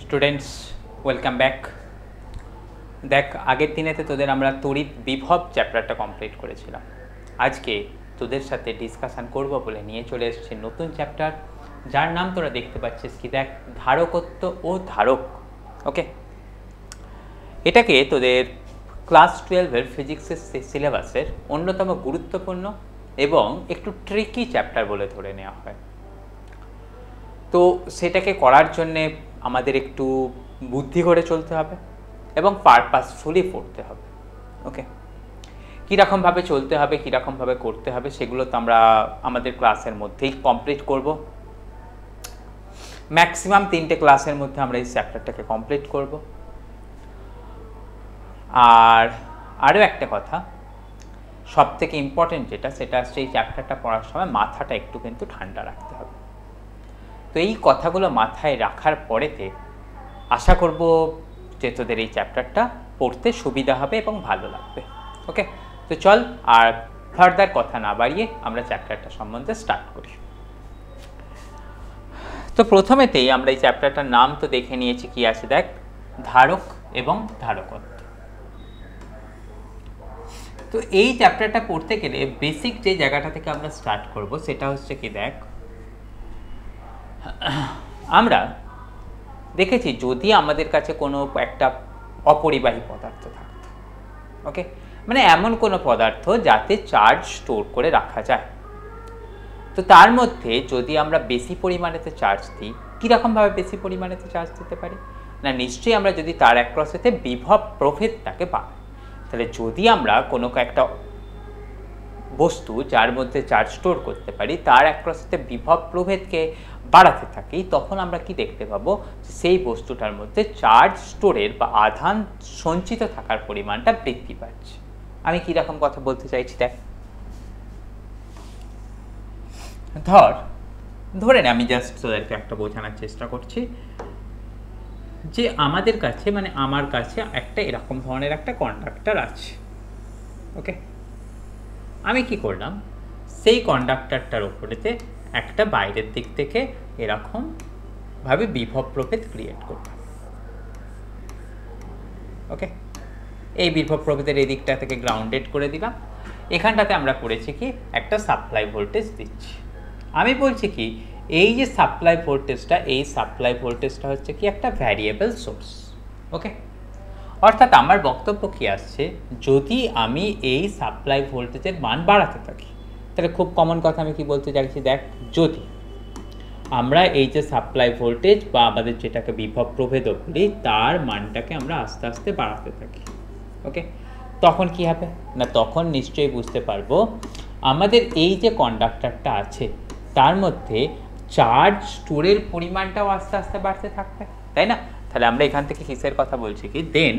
Students welcome back. দেখ, আগের দিনেতে তোদের আমরা তড়িৎ বিভব চ্যাপ্টারটা কমপ্লিট করেছিলাম। আজকে তোদের সাথে ডিসকাশান করব বলে নিয়ে চলে এসেছে নতুন চ্যাপ্টার, যার নাম তোরা দেখতে পাচ্ছিস কি, দেখ, ধারকত্ব ও ধারক। ওকে, এটাকে তোদের ক্লাস 12-এর ফিজিক্সের সিলেবাসের অন্যতম গুরুত্বপূর্ণ এবং একটু ট্রিকি চ্যাপ্টার বলে ধরে নেওয়া হয়। তো সেটাকে করার জন্যে আমাদের একটু বুদ্ধি করে চলতে হবে এবং পারপাসফুলি পড়তে হবে। ওকে, কীরকমভাবে চলতে হবে, কীরকমভাবে করতে হবে, সেগুলো তো আমরা আমাদের ক্লাসের মধ্যেই কমপ্লিট করব। ম্যাক্সিমাম 3টে ক্লাসের মধ্যে আমরা এই চ্যাপ্টারটাকে কমপ্লিট করব। আর আরও একটা কথা, সব থেকে ইম্পর্টেন্ট যেটা, সেটা হচ্ছে এই চ্যাপ্টারটা পড়ার সময় মাথাটা একটু কিন্তু ঠান্ডা রাখতে হবে। তো এই কথাগুলো মাথায় রাখার পরেতে আশা করব যে তোদের এই চ্যাপ্টারটা পড়তে সুবিধা হবে এবং ভালো লাগবে। ওকে, তো চল আর ফার্দার কথা না বাড়িয়ে আমরা চ্যাপ্টারটা সম্বন্ধে স্টার্ট করি। তো প্রথমেতেই আমরা এই চ্যাপ্টারটার নাম তো দেখে নিয়েছি, কি আছে দেখ, ধারক এবং ধারকত্ব। তো এই চ্যাপ্টারটা পড়তে গেলে বেসিক যে জায়গাটা থেকে আমরা স্টার্ট করব সেটা হচ্ছে কি, দেখ, আমরা দেখেছি যদি আমাদের কাছে কোনো একটা অপরিবাহী পদার্থ থাকতো, ওকে, মানে এমন কোনো পদার্থ যাতে চার্জ স্টোর করে রাখা যায়, তো তার মধ্যে যদি আমরা বেশি পরিমাণেতে চার্জ দিই, কীরকমভাবে বেশি পরিমাণেতে চার্জ দিতে পারি না, নিশ্চয়ই আমরা যদি তার অ্যাক্রসেতে বিভব প্রভেদটাকে বাড়াই। তাহলে যদি আমরা কোনো একটা বস্তু যার মধ্যে চার্জ স্টোর করতে পারি তার অ্যাক্রসেতে বিভব প্রভেদকে বাড়াতে থাকি, তখন আমরা কি দেখতে পাবো, সেই বস্তুটার মধ্যে চার্জ স্টোরের বা আধান সঞ্চিত থাকার পরিমাণটা বৃদ্ধি পাচ্ছে। আমি কীরকম কথা বলতে চাইছি দেখ, ধরে নে, আমি জাস্ট তোদেরকে একটা বোঝানোর চেষ্টা করছি যে আমাদের কাছে, মানে আমার কাছে একটা এরকম ধরনের একটা কন্ডাক্টর আছে। ওকে, আমি কি করলাম, সেই কন্ডাক্টরটার ওপরেতে একটা বাইরের দিক থেকে এরকম ভাবে বিভব প্রভেদ ক্রিয়েট করলাম। ওকে, এই বিভব প্রভেদের এই দিকটা থেকে গ্রাউন্ডেড করে দিলাম। এখানটাতে আমরা করেছি কি, একটা সাপ্লাই ভোল্টেজ দিচ্ছি। আমি বলছি কি, এই যে সাপ্লাই ভোল্টেজটা, এই সাপ্লাই ভোল্টেজটা হচ্ছে কি একটা ভ্যারিয়েবল সোর্স। ওকে, অর্থাৎ আমার বক্তব্য কি আসছে, যদি আমি এই সাপ্লাই ভোল্টেজের মান বাড়াতে থাকি, তাহলে খুব কমন কথা আমি কি বলতে চাইছি দেখ, যদি আমরা এই যে সাপ্লাই ভোল্টেজ বা আমাদের যেটাকে বিভব প্রভেদ বলি তার মানটাকে আমরা আস্তে আস্তে বাড়াতে থাকি, ওকে, তখন কি হবে না, তখন নিশ্চয়ই বুঝতে পারবো আমাদের এই যে কন্ডাক্টরটা আছে তার মধ্যে চার্জ স্টোরের পরিমাণটাও আস্তে আস্তে বাড়তে থাকবে, তাই না? তাহলে আমরা এখান থেকে কিসের কথা বলছি কি, then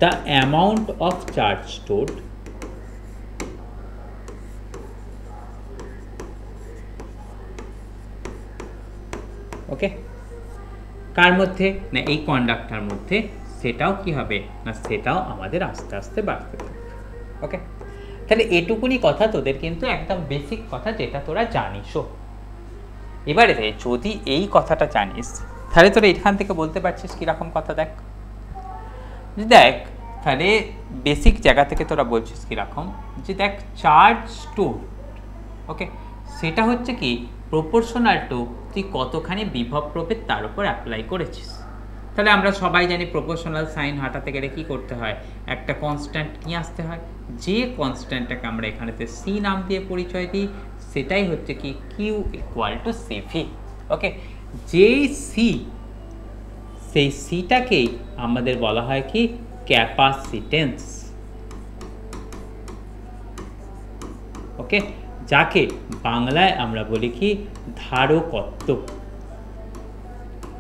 the amount of charge stored okay, কার মধ্যে না, এই কন্ডাক্টর মধ্যে, সেটাও কি হবে না, সেটাও আমাদের আস্তে আস্তে বাড়তে থাকবে। ওকে, তাহলে এটুকুনি কথা তোদের কিন্তু একদম বেসিক কথা, যেটা তোরা জানিসও। এবারে যদি এই কথাটা জানিস, তাহলে তোরা এখান থেকে বলতে পারছিস কীরকম কথা দেখ, দেখ, তাহলে বেসিক জায়গা থেকে তোরা বলছিস কীরকম, যে দেখ, চার্জ স্টোর, ওকে, সেটা হচ্ছে কি প্রপোর্শনাল টু তুই কতখানি বিভব প্রভেদ তার উপর অ্যাপ্লাই করেছিস। তাহলে আমরা সবাই জানি প্রপোর্শনাল সাইন হাঁটাতে গেলে কী করতে হয়, একটা কনস্ট্যান্ট নিয়ে আসতে হয়, যে কনস্ট্যান্টটাকে আমরা এখানেতে সি নাম দিয়ে পরিচয় দিই, সেটাই হচ্ছে কি কিউ ইকুয়াল টু সিভি। ওকে, যেই সি, সেই সিটাকেই আমাদের বলা হয় কি ক্যাপাসিটেন্স। ওকে, যাকে বাংলায় আমরা বলি কি ধারকত্ব।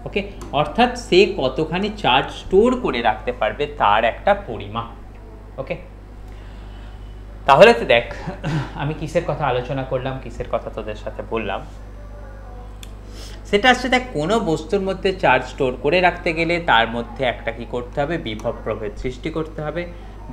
ওকে, অর্থাৎ সে কতখানি চার্জ স্টোর করে রাখতে পারবে তার একটা পরিমাপ। ওকে, তাহলে তো দেখ, আমি কিসের কথা আলোচনা করলাম, কিসের কথা তোদের সাথে বললাম, সেটা আসছে দেখ, কোনো বস্তুর মধ্যে চার্জ স্টোর করে রাখতে গেলে তার মধ্যে একটা কি করতে হবে, বিভব প্রভেদ সৃষ্টি করতে হবে।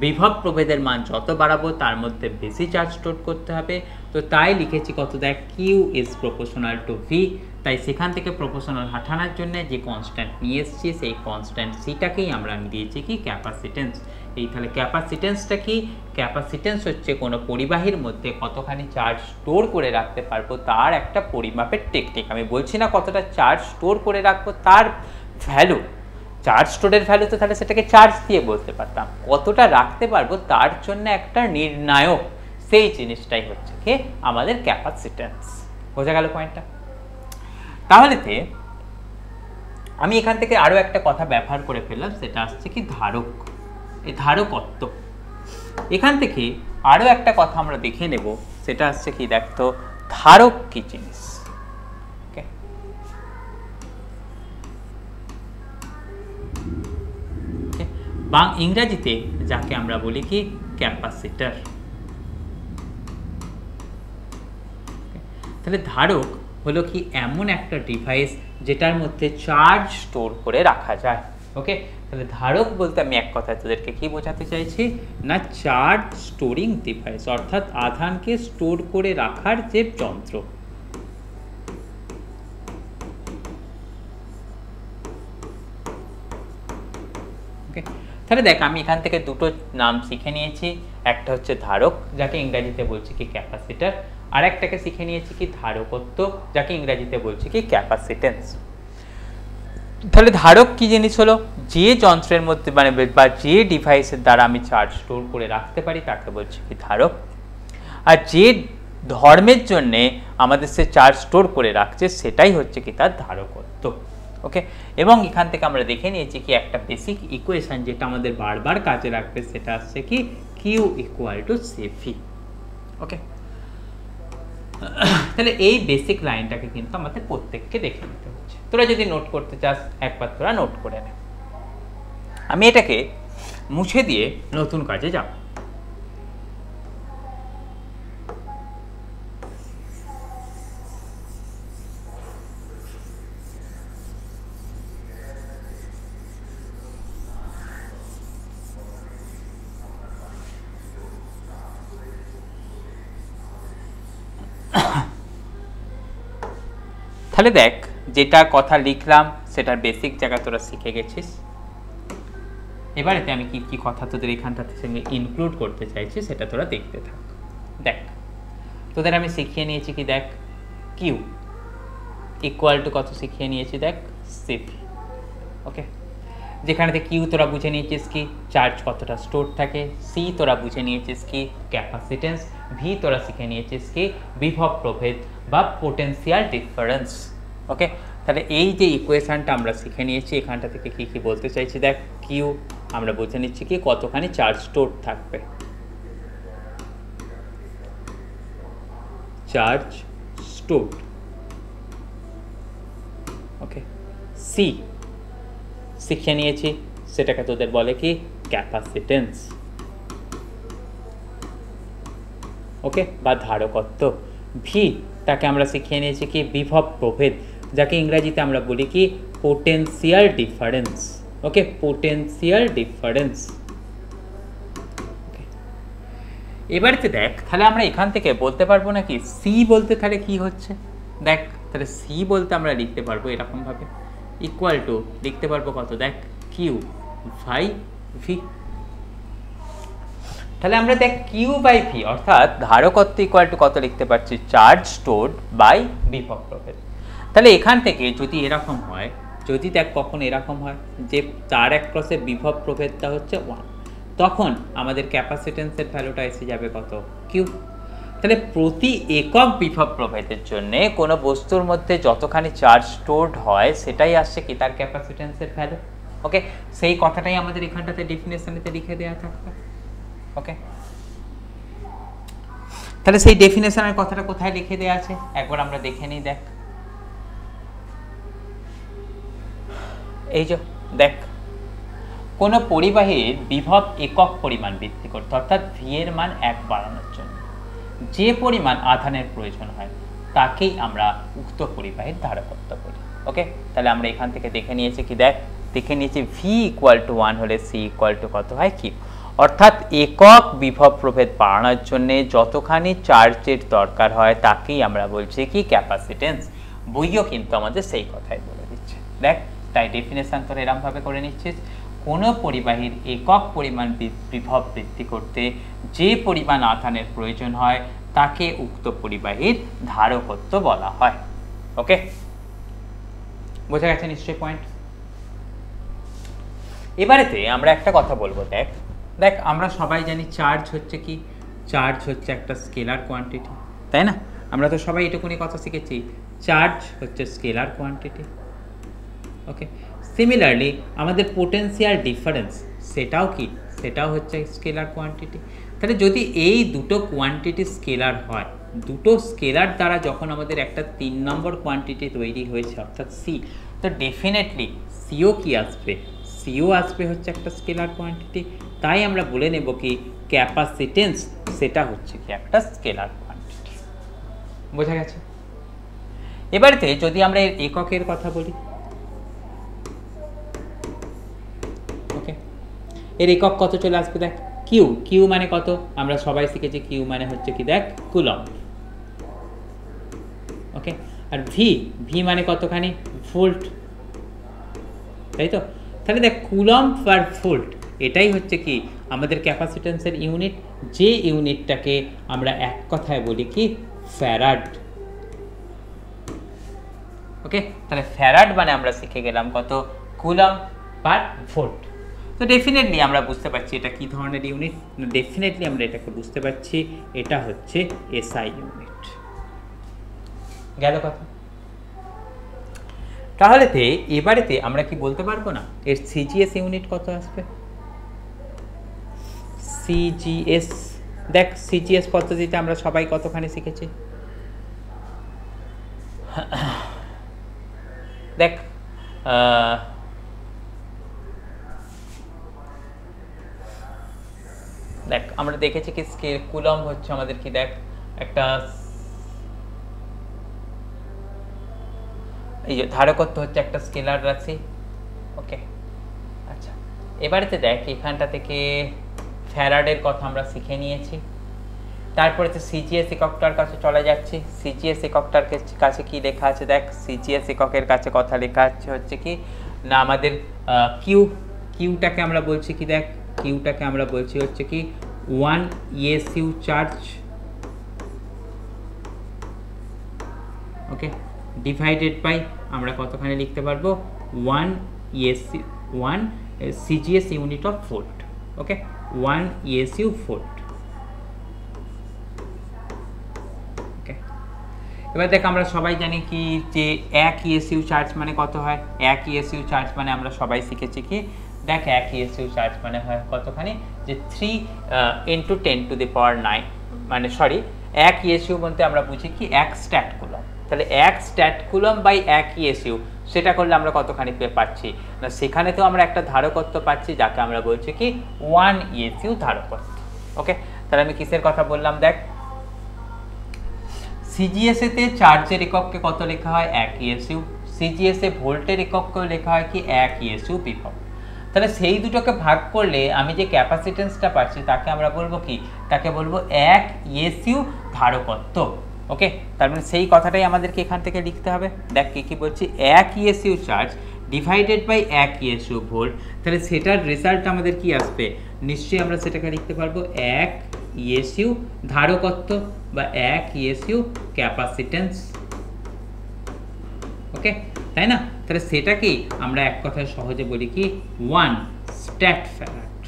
বিভব প্রভেদের মান যত বাড়াবো তার মধ্যে বেশি চার্জ স্টোর করতে হবে। তো তাই লিখেছি কত, দেখ Q is proportional to V. তাই সেখান থেকে প্রপোর্শনাল হাঁটানোর জন্য যে কনস্ট্যান্ট নিয়ে এসেছি সেই কনস্ট্যান্ট সিটাকেই আমরা দিয়েছি কি ক্যাপাসিটেন্স। এই তাহলে ক্যাপাসিটেন্সটা কি, ক্যাপাসিটেন্স হচ্ছে কোনো পরিবাহীর মধ্যে কতখানি চার্জ স্টোর করে রাখতে পারবো তার একটা পরিমাপের টেকনিক। আমি বলছি না কতটা চার্জ স্টোর করে রাখবো তার ভ্যালু, চার্জ স্টোরের ভ্যালু তো তাহলে সেটাকে চার্জ দিয়ে বলতে পারতাম, কতটা রাখতে পারবো তার জন্য একটা নির্ণায়ক, সেই জিনিসটাই হচ্ছে কি আমাদের ক্যাপাসিটেন্স। বোঝা গেল পয়েন্টটা? তাহলেতে আমি এখান থেকে আরো একটা কথা ব্যবহার করে ফেললাম, সেটা আসছে কি ধারক, এই ধারকত্ব। এখান থেকে আরো একটা কথা আমরা দেখে নেব, সেটা আসছে কি দেখতো ধারক কি জিনিস। ইংরেজিতে যাকে আমরা বলি কি ক্যাপাসিটর। তাহলে ধারক হলো কি এমন একটা ডিভাইস যেটার মধ্যে চার্জ স্টোর করে রাখা যায়। ওকে, তাহলে ধারক বলতে আমি এক কথায় তোদেরকে কি বোঝাতে চাইছি না, চার্জ স্টোরিং ডিভাইস, অর্থাৎ আধানকে স্টোর করে রাখার যে যন্ত্র। তাহলে দেখ আমি এখান থেকে দুটো নাম শিখে নিয়েছি, একটা হচ্ছে ধারক যাকে ইংরেজিতে বলছি কি ক্যাপাসিটর, আর একটাকে শিখে নিয়েছি কি ধারকত্ব যাকে ইংরেজিতে বলছি কি ক্যাপাসিটেন্স। তাহলে ধারক কি জিনিস হলো, যে যন্ত্রের মধ্যে মানে বা যে ডিভাইসের দ্বারা আমি চার্জ স্টোর করে রাখতে পারি তাকে বলছি কি ধারক, আর যে ধর্মের জন্যে আমাদের সে চার্জ স্টোর করে রাখছে সেটাই হচ্ছে কি তার ধারকত্ব। ওকে, এবং এখান থেকে আমরা দেখে নিয়েছি কি একটা বেসিক ইকুয়েশন যেটা আমাদের বারবার কাজে রাখবে, সেটা আসছে কি কিউ ইকুয়াল টু সিভি। ওকে, তাহলে এই বেসিক লাইনটাকে কিন্তু আমাদের প্রত্যেককে দেখে নিতে হচ্ছে। তোরা যদি নোট করতে চাস একবার তোরা নোট করে নে। আমি এটাকে মুছে দিয়ে নতুন কাজে যাব। তাহলে দেখ যেটা কথা লিখলাম সেটার বেসিক জায়গা তোরা শিখে গেছিস। এবারেতে আমি কি কি কথা তোদের এখানটাতে সঙ্গে ইনক্লুড করতে চাইছি সেটা তোরা দেখতে থাক। দেখ তোদের আমি শিখিয়ে নিয়েছি কি, দেখ কিউ ইকুয়াল টু কত শিখিয়ে নিয়েছি, দেখ সিভি। ওকে, যেখানেতে কিউ তোরা বুঝে নিয়েছিস কি চার্জ কতটা স্টোর থাকে, সি তোরা বুঝে নিয়েছিস কি ক্যাপাসিটেন্স, ভি তোরা শিখে নিয়েছিস কি বিভব প্রভেদ বা পোটেনশিয়াল ডিফারেন্স। ওকে, তাহলে এই যে ইকুয়েশনটা আমরা শিখে নিয়েছি এখানটা থেকে কি কি বলতে চাইছি, দেখ কিউ আমরা বুঝে নিচ্ছি কি কতখানি চার্জ স্টোর থাকবে, চার্জ স্টোর। ওকে, সি শিখে নিয়েছি সেটাকে তোদের বলে কি ক্যাপাসিটেন্স। ওকে, বা ধারকত্ব। ভি তাকে আমরা শিখিয়ে নিয়েছি কি বিভব প্রভেদ, যাকে ইংরেজিতে আমরা বলি কি পোটেনশিয়াল ডিফারেন্স। ওকে, পোটেনশিয়াল ডিফারেন্স। এবারে দেখ তাহলে আমরা এখান থেকে বলতে পারবো নাকি সি বলতে তাহলে কি হচ্ছে, দেখ তাহলে সি বলতে আমরা লিখতে পারবো এরকম ভাবে ইকুয়াল টু লিখতে পারবো কত, দেখ কিউ বাই ভি। তাহলে আমরা দেখ কিউ বাই ভি অর্থাৎ ধারকত্ব ইকুয়াল টু কত লিখতে পারছি, চার্জ স্টোরড বাই বিভব প্রভেদ। তাহলে এখান থেকে যদি এরকম হয়, যদি দেখ কখন এরকম হয় যে তার অ্যাক্রসে বিভব প্রভেদটা হচ্ছে 1, তখন আমাদের ক্যাপাসিটেন্সের ভ্যালুটা এসে যাবে কত, কিউ। তাহলে প্রতি একক বিভব প্রভেদের জন্য কোনো বস্তুর মধ্যে যতখানি চার্জ স্টোরড হয় সেটাই আসছে কি তার ক্যাপাসিটেন্সের ভ্যালু। ওকে, সেই কথাটাই আমাদের এখানটাতে ডেফিনেশনেতে লিখে দেওয়া থাকবে। ওকে, তাহলে সেই ডেফিনেশনের কথাটা কোথায় লিখে দেওয়া আছে একবার আমরা দেখে নিই। দেখ এই যে দেখ কোনো পরিবাহীর বিভব একক পরিমাণ বৃদ্ধি করতে অর্থাৎ ভি এর মান 1 বাড়ানোর জন্য যে পরিমাণ আধানের প্রয়োজন হয় তাকেই আমরা উক্ত পরিবাহীর ধারকত্ব বলি। ওকে, তাহলে আমরা এখান থেকে দেখে নিয়েছি কি, দেখ দেখে নিয়েছি ভি ইকুয়াল টু 1 হলে সি ইকুয়াল টু কত হয় কিউ, অর্থাৎ একক বিভব প্রভেদ বাড়ানোর জন্য যতখানি চার্জের দরকার হয় তাকেই আমরা বলছি কি ক্যাপাসিটেন্স। বইও কিন্তু আমাদের সেই কথাই বলে দিচ্ছে। দেখ, তাই ডেফিনেশন তোর এরমভাবে করে নিচ্ছিস, কোনো পরিবাহীর একক পরিমাণ বিভব বৃদ্ধি করতে যে পরিমাণ আধানের প্রয়োজন হয় তাকে উক্ত পরিবাহীর ধারকত্ব বলা হয়। ওকে, বোঝা গেছে নিশ্চয়ই পয়েন্ট। এবারেতে আমরা একটা কথা বলবো। দেখ দেখ আমরা সবাই জানি চার্জ হচ্ছে কি, চার্জ হচ্ছে একটা স্কেলার কোয়ান্টিটি, তাই না? আমরা তো সবাই এটুকুনি কথা শিখেছি, চার্জ হচ্ছে স্কেলার কোয়ান্টিটি। ওকে, সিমিলারলি আমাদের পোটেনশিয়াল ডিফারেন্স সেটাও কি, সেটাও হচ্ছে স্কেলার কোয়ান্টিটি। তাহলে যদি এই দুটো কোয়ান্টিটি স্কেলার হয়, দুটো স্কেলার দ্বারা যখন আমাদের একটা 3 নম্বর কোয়ান্টিটি তৈরি হয়েছে অর্থাৎ সি, তো ডেফিনেটলি সিও কি আসবে, সিও আসবে হচ্ছে একটা স্কেলার কোয়ান্টিটি। তাই আমরা বলে নেব কি ক্যাপাসিটেন্স সেটা হচ্ছে কি একটা স্কেলার কোয়ান্টিটি। বোঝা গেছে? এবারেতে যদি আমরা এর এককের কথা বলি, ওকে, এর একক কত চলে আসবে? দেখ কিউ, কিউ মানে কত আমরা সবাই শিখেছি, কিউ মানে হচ্ছে কি দেখ কুলম্ব। ওকে, আর ভি, ভি মানে কতখানি ভোল্ট, তাই তো? তাহলে দেখ কুলম্ব পার ভোল্ট এটাই হচ্ছে কি আমাদের ক্যাপাসিটেন্সের ইউনিট, যে ইউনিটটাকে আমরা এক কথায় বলি কি ফ্যারাড। ওকে, তাহলে ফ্যারাড মানে আমরা শিখে গেলাম কত কুলম্ব পার ভোল্ট। তো ডেফিনেটলি আমরা বুঝতে পারছি এটা কি ধরনের ইউনিট, ডেফিনেটলি আমরা এটাকে বুঝতে পারছি এটা হচ্ছে এসআই ইউনিট। গেল কথা? তাহলেতে এবারেতে আমরা কি বলতে পারবো না এর সিজিএস ইউনিট কত আসবে? সিজিএস, দেখ সিজিএস পদ্ধতিতে আমরা সবাই কতখানি শিখেছি। দেখ দেখ আমরা দেখেছি কি কুলম্ব হচ্ছে আমাদের কি দেখ একটা এই যে ধারকত্ব হচ্ছে একটা স্কেলার রাশি। ওকে, আচ্ছা এবারেতে দেখ এখানটা থেকে ফ্যারাডের কথা আমরা শিখে নিয়েছি। তারপরে তো সিজিএস এককটার কাছে চলে যাচ্ছি। সিজিএস এককটার কাছে কি লেখা আছে? দেখ সিজিএস এককের কাছে কথা লেখা আছে হচ্ছে কি না আমাদের কিউ, কিউটাকে আমরা বলছি কি দেখ কিউটাকে আমরা বলছি হচ্ছে কি 1 ESU charge. Okay, divided by আমরা কতখানি লিখতে পারবো 1 ESU 1 CGS unit of volt. Okay, 1 ESU volt. Okay, এবার দেখ আমরা সবাই জানি কি যে 1 ESU চার্জ মানে কত হয়? 1 ESU চার্জ মানে আমরা সবাই শিখেছি কি দেখ 1 ESU চার্জ মানে হয় কতখানি যে 3 × 10⁹, মানে সরি 1 ESU বলতে আমরা বুঝি কি 1 স্ট্যাট কুলম্ব। তাহলে 1 স্ট্যাট কুলম্ব বাই 1 ESU সেটা করলে আমরা কতখানি পাচ্ছি না, সেখানে তো আমরা একটা ধারকত্ব পাচ্ছি যাকে আমরা বলছি কি 1 ESU ধারকত্ব। ওকে, তাহলে আমি কিসের কথা বললাম? দেখ সিজিএস এতে চার্জের একককে কত লেখা হয় 1 ESU, সিজিএস এ ভোল্টের একককেও লেখা হয় কি 1 ESU বিভব। তাহলে সেই দুটোকে ভাগ করলে আমি যে ক্যাপাসিটেন্সটা পাচ্ছি তাকে আমরা বলবো কি, তাকে বলবো 1 ESU ধারকত্ব। ওকে, তার মানে সেই কথাটাই আমাদেরকে এখান থেকে লিখতে হবে। দেখ কি বলছি 1 ESU charge divided by 1 ESU volt, তাহলে সেটার রেজাল্ট আমাদের কি আসবে? নিশ্চয়ই আমরা সেটাকে লিখতে পারবো 1 ESU ধারকত্ব বা 1 ESU ক্যাপাসিটেন্স। ওকে, তাই না? তাহলে সেটাকেই আমরা এক কথায় সহজে বলি কি 1 স্ট্যাট ফ্যারাড।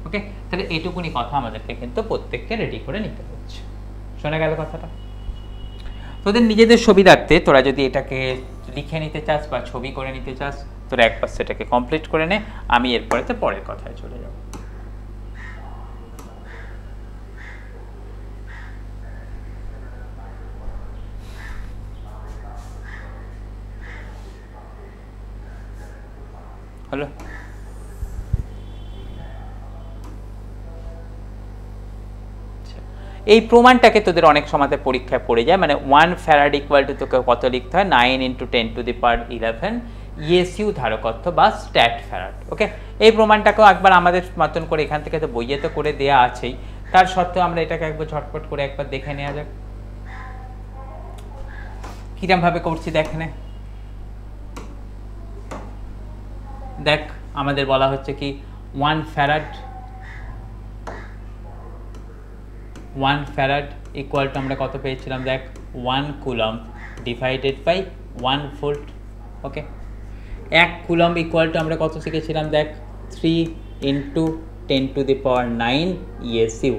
ওকে, তাহলে এইটুকুনি কথা আমাদেরকে কিন্তু প্রত্যেককে রেডি করে নিতে হচ্ছে। শোনা গেল কথাটা? তোদের নিজেদের সুবিধার্থে তোরা যদি এটাকে লিখে নিতে চাস বা ছবি করে নিতে চাস তোরা একবার সেটাকে কমপ্লিট করে নে, আমি এরপরেতে পরের কথায় চলে যাব। হলো? এই প্রমাণটাকে তোদের অনেক সময়তে পরীক্ষায় পড়ে যায়, মানে 1 ফ্যারাড ইকুয়াল টু তোকে কত লিখতে হয় 9 × 10⁻11 ইএসইউ ধারকত্ব বা স্ট্যাট ফ্যারাড। ওকে, এই প্রমাণটাকেও একবার আমাদের মতন করে এখান থেকে তো বইয়ে তো করে দেওয়া আছেই, তার সত্ত্বেও আমরা এটাকে একবার ঝটপট করে একবার দেখে নেওয়া যাক কিরম ভাবে করছি। দেখে দেখ, আমাদের বলা হচ্ছে কি 1 ফ্যারাড ইকুয়াল টু আমরা কত পেয়েছিলাম দেখ 1 coulomb divided by 1 volt. Okay, 1 coulomb equal to আমরা কত শিখেছিলাম দেখ 3 into 10⁹ ESU.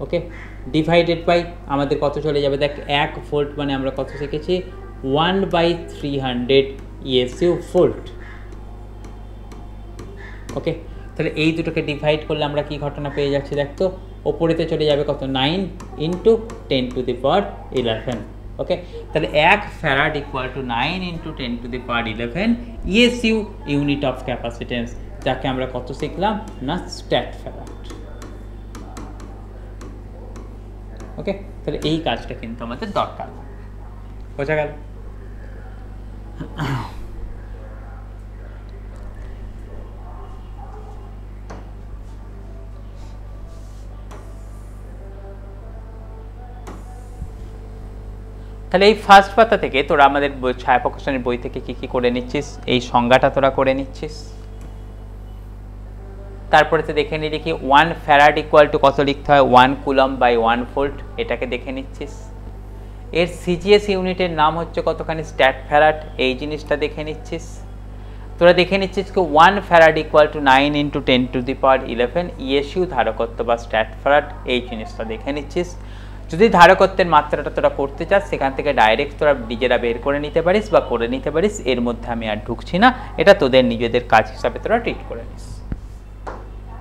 Okay, divided by আমাদের কত চলে যাবে দেখ 1 ভোল্ট মানে আমরা কত শিখেছি 1/300 ইএসইউ ভোল্ট। ওকে, তাহলে এই দুটোকে ডিভাইড করলে আমরা কি ঘটনা পেয়ে যাচ্ছি দেখ তো, ওপরেতে চলে যাবে কত 9 ইন্টু 10⁻11। ওকে, তাহলে 1 farad equal to 9 into 10⁻11 ESU unit of capacitance, যাকে আমরা কত শিখলাম না স্ট্যাট ফ্যারাড। ওকে, তাহলে এই কাজটা কিন্তু আমাদের দরকার, বোঝা গেল? তাহলে এই ফার্স্ট পাতা থেকে তোরা আমাদের ছায়া প্রকাশনের বই থেকে কি কি করে নিচ্ছিস, এই সংজ্ঞাটা তোরা করে নিচ্ছিস। তারপরে তো দেখে নিলি কি 1 ফ্যারাড ইকুয়াল টু কত লিখতে হয় 1 কুলম্ব বাই 1 ভোল্ট, এটাকে দেখে নিচ্ছিস। এর সিজিএস ইউনিটের নাম হচ্ছে কতখানি স্ট্যাট ফ্যারাড, এই জিনিসটা দেখে নিচ্ছিস। তোরা দেখে নিচ্ছিস কি 1 farad equal to 9 into 10⁻11 ESU ধারকত্ব বা স্ট্যাট ফ্যারাড, এই জিনিসটা দেখে নিচ্ছিস। যদি ধারকত্বের মাত্রাটা তোরা করতে চাস সেখান থেকে ডাইরেক্ট তোরা নিজেরা বের করে নিতে পারিস বা করে নিতে পারিস, এর মধ্যে আমি আর ঢুকছি না, এটা তোদের নিজেদের কাজ হিসাবে তোরা ট্রিট করে নিস,